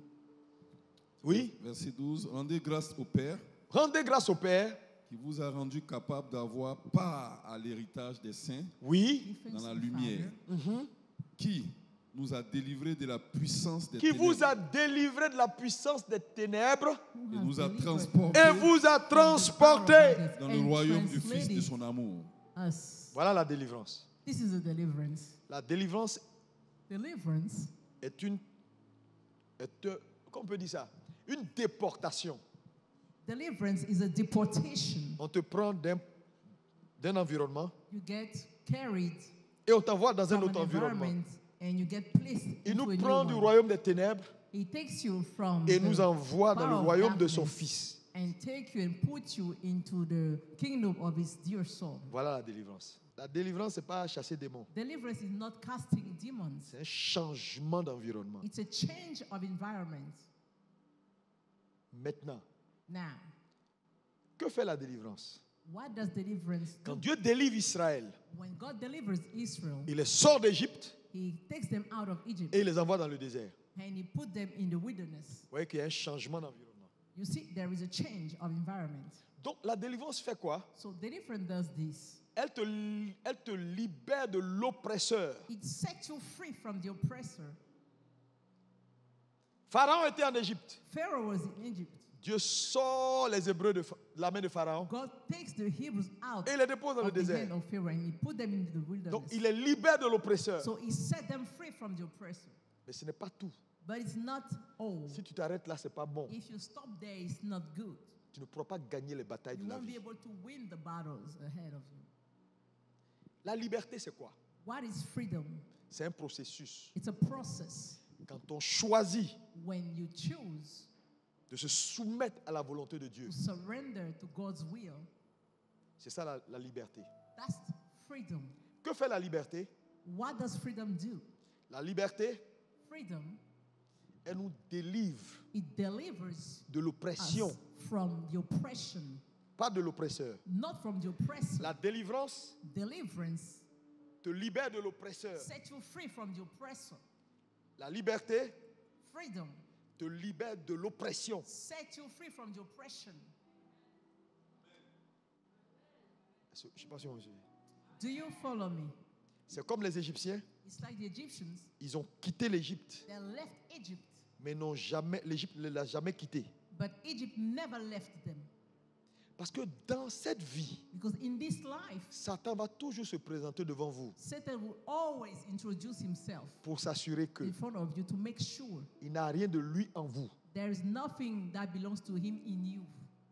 Oui. Verset 12. Rendez grâce au Père Rendez grâce au Père. qui vous a rendu capable d'avoir part à l'héritage des saints Oui. dans la Thanks, lumière, Father, qui nous a délivrés de la puissance des Qui vous ténèbres a délivré de la puissance des ténèbres who et has nous a delivered transportés et vous a transporté. dans le and royaume du Fils de translated son amour. us. Voilà la délivrance. This is a deliverance. La délivrance Deliverance est une, comment on peut dire ça? Une déportation. Deliverance is a deportation. On te prend d'un environnement You get carried et on t'envoie dans un from autre an environnement. environment and you get placed Il into nous a new prend du one. royaume des ténèbres He takes you from et the nous envoie dans le power of royaume de son darkness Fils. and take you and put you into the kingdom of his dear son. Voilà la délivrance. La délivrance, ce n'est pas chasser des démons. Deliverance is not casting demons. C'est un changement d'environnement. It's a change of environment. Maintenant, Now, que fait la délivrance? what does deliverance Quand do? Dieu délivre Israël, When God delivers Israel, il les sort d'Égypte he takes them out of Egypt et il les envoie dans le désert. and he put them in the wilderness. Vous voyez qu'il y a un changement d'environnement. You see, there is a change of environment. Donc la délivrance fait quoi? So deliverance does this. Elle te libère de l'oppresseur. It sets you free from the oppressor. Pharaon était en Égypte. Pharaoh was in Egypt. Dieu sort les Hébreux de la main de Pharaon God takes the Hebrews out et les dépose dans le of the désert. hand of Pharaoh and he put them into the wilderness. Donc il les libère de l'oppresseur. So he set them free from the oppressor. Mais ce n'est pas tout. But it's not all. Si tu t'arrêtes là, ce n'est pas bon. If you stop there, it's not good. Tu ne pourras pas gagner les batailles You de la won't be vie. able to win the battles ahead of you. La liberté, c'est quoi? What is freedom? C'est un processus. It's a process. Quand on choisit When you choose de se soumettre à la volonté de Dieu, to surrender to God's will, c'est ça la liberté. that's freedom. Que fait la liberté? What does freedom do? La liberté, Freedom, elle nous délivre it delivers de l'oppression, us from the oppression, pas de l'oppresseur. not from the oppressor. La délivrance Deliverance te libère de l'oppresseur. set you free from the oppressor. La liberté Freedom te libère de l'oppression. set you free from the oppression. Je ne sais pas si on me suit. Do you follow me? C'est comme les Égyptiens, It's like the Egyptians. ils ont quitté l'Égypte, They left Egypt, mais l'Égypte ne l'a jamais quitté. but Egypt never left them. Parce que dans cette vie, Because in this life, Satan va toujours se présenter devant vous Satan will always introduce himself pour s'assurer in front of you to make sure qu'il n'a rien de lui en vous. there is nothing that belongs to him in you.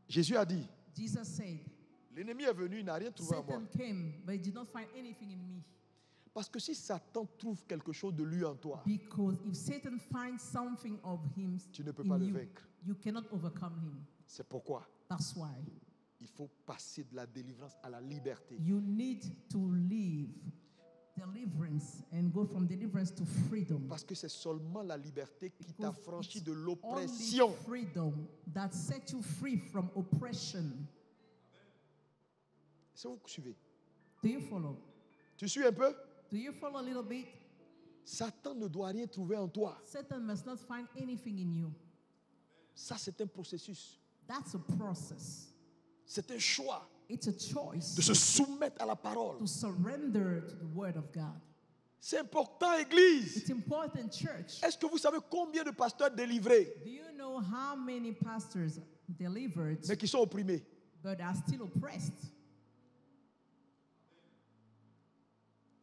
Jésus a dit, Jesus said, l'ennemi est venu, il n'a rien trouvé en moi. Satan came, but he did not find anything in me. Parce que si Satan trouve quelque chose de lui en toi, Because if Satan finds something of him tu ne peux in pas le you, vaincre. you cannot overcome him. C'est pourquoi That's why il faut passer de la délivrance à la liberté. you need to leave deliverance and go from deliverance to freedom. Parce que c'est seulement la liberté qui Because t'affranchit it's de only l'oppression. freedom that sets you free from oppression. Est-ce que vous suivez? Do you follow? Tu suis un peu? Do you follow a little bit? Satan ne doit rien trouver en toi. Satan must not find anything in you. Ça, c'est un processus. That's a process. C'est un choix It's a choice de se soumettre à la parole. to surrender to the word of God. C'est important, Église. It's important, church. Est-ce que vous savez combien de pasteurs délivrés, Do you know how many pastors delivered mais qui sont opprimés? but are still oppressed?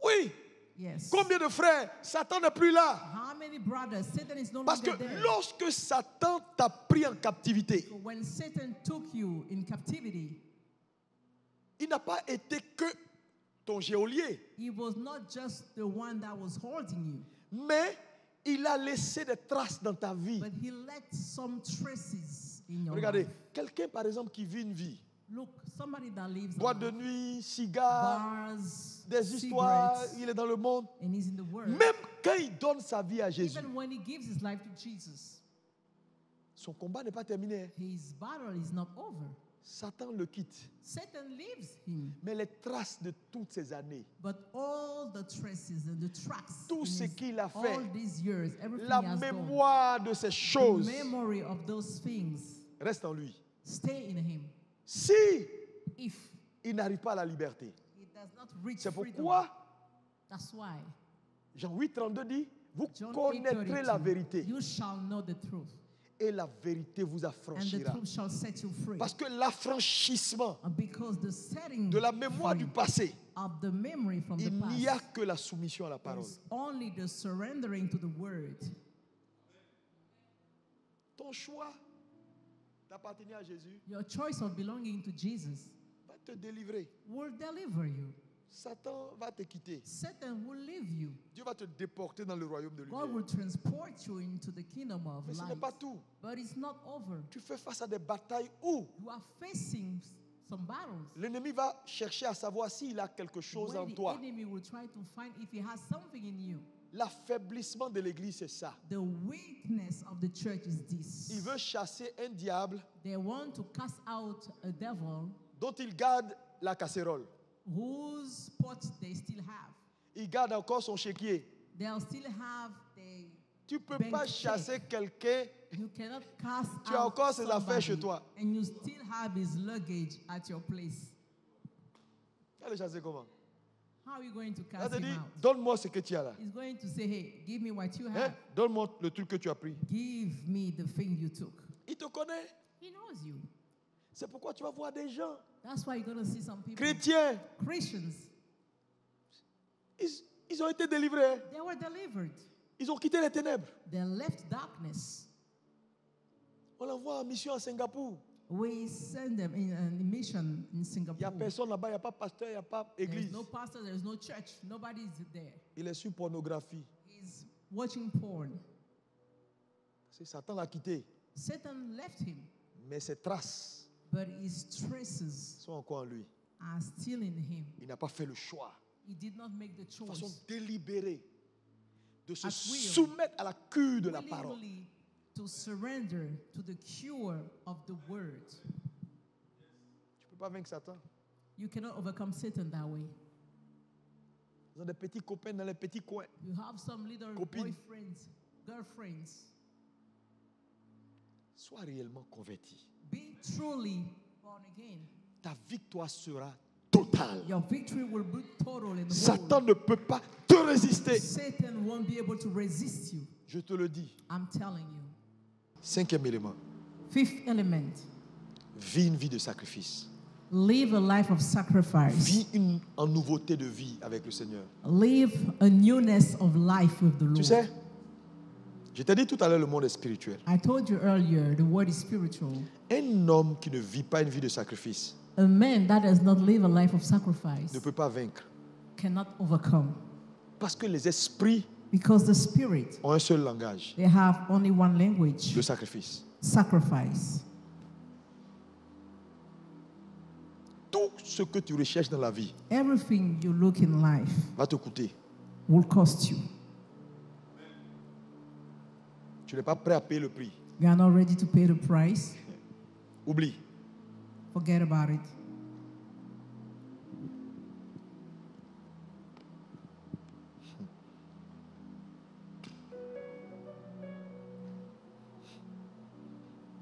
Oui. Yes. Combien de frères, Satan n'est plus là. How many brothers? Satan is no Parce que longer there. lorsque Satan t'a pris en captivité, So when Satan took you in captivity, il n'a pas été que ton geôlier, he was not just the one that was holding you, mais il a laissé des traces dans ta vie. but he left some traces in your Regardez, life. quelqu'un par exemple qui vit une vie, Look, somebody that lives boîte de alone, nuit, cigare, bars, des histoires, cigarettes, il est dans le monde. and he's in the world. Même quand il donne sa vie à Jésus, Even when he gives his life to Jesus, Son combat n'est pas terminé. His battle is not over. Satan le quitte. Satan leaves him. Mais les traces de toutes ces années, But all the traces and the tracks, tout in ce his- qu'il a fait, all these years, everything la he has done, mémoire de ces the choses memory of those things reste en lui. stay in him. Si If il n'arrive pas à la liberté, he does not reach c'est freedom, pourquoi that's why Jean 8, 32 dit, vous John connaîtrez la 8:32, vérité you shall know the truth, et la vérité vous and the affranchira. truth shall set you free. Parce que l'affranchissement And because the setting de la mémoire free du passé, of the memory from the il n'y a past que la soumission à la parole. is only the surrendering to the word. Ton choix d'appartenir à Jésus Your choice of belonging to Jesus va te délivrer. will deliver you. Satan va te quitter. Satan will leave you. Dieu va te déporter dans le royaume de God lumière. will transport you into the kingdom of Mais ce n'est light. pas tout. But it's not over. Tu fais face à des batailles où You are facing some battles. l'ennemi va chercher à savoir s'il a quelque chose en Where the toi. enemy will try to find if he has something in you. L'affaiblissement de l'église, c'est ça. The weakness of the church is Il this. veut chasser un diable They want to cast out a devil dont il garde la casserole. whose pot they still have. Il garde encore son chéquier. They'll still have the. Tu ne peux Bank pas check. chasser quelqu'un. You cannot cast Tu as out encore ses affaires chez somebody toi. and you still have his luggage at your place. Tu vas le chasser comment? How are you going to Il va cast te him dire, out? donne-moi ce que tu as là. He's going to say, hey, give me what you Hein? have. Donne-moi le truc que tu as pris. Give me the thing you took. Il te connaît. He knows you. C'est pourquoi tu vas voir des gens That's why you're going to see some people, chrétiens. Christians, Ils ont été délivrés. they were delivered. Ils ont quitté les ténèbres. They left darkness. On l'envoie en mission à Singapour. We send them in a mission in Il n'y Singapore. a personne là-bas, il n'y a pas pasteur, il n'y a pas There's église. no pastor, there's no church. Nobody's there. Il est sur pornographie. He's watching porn. C'est Satan l'a quitté. Satan left him, Mais ses traces but his traces sont encore en lui. are still in him. Il n'a pas fait le choix He did not make the de façon choice délibérée de se At will. soumettre à la cure de la parole. willingly to surrender to the cure of the word. Tu ne peux pas vaincre Satan. You cannot overcome Satan that way. Ils ont des petits copains dans les petits coins. You have some little Copine. boyfriends, girlfriends. Sois réellement converti. Be truly born again. Ta victoire sera totale. Your victory will be total and Satan whole. ne peut pas te résister. Satan won't be able to resist you. Je te le dis. I'm telling you. Cinquième élément. Fifth element. Vis une vie de sacrifice. Live a life of sacrifice. Vis en nouveauté de vie avec le Seigneur. Live a newness of life with the Lord. Tu sais, je t'ai dit tout à l'heure, le monde est spirituel. I told you earlier, the word is spiritual. Un homme qui ne vit pas une vie de sacrifice A man that does not live a life of sacrifice ne peut pas vaincre. cannot overcome. Parce que les esprits Because the spirit, ont un seul langage, they have only one language, le sacrifice. sacrifice. Tout ce que tu recherches dans la vie Everything you look in life va te coûter. will cost you. Tu n'es pas prêt à payer le prix. You are not ready to pay the price. Oublie. Forget about it.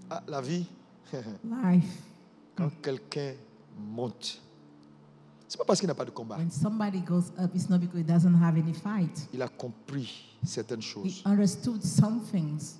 Ah, la vie, Life. quand quelqu'un monte, c'est pas parce qu'il n'a pas de combat. When somebody goes up, it's not because he doesn't have any fight. Il a compris certaines He choses. understood some things.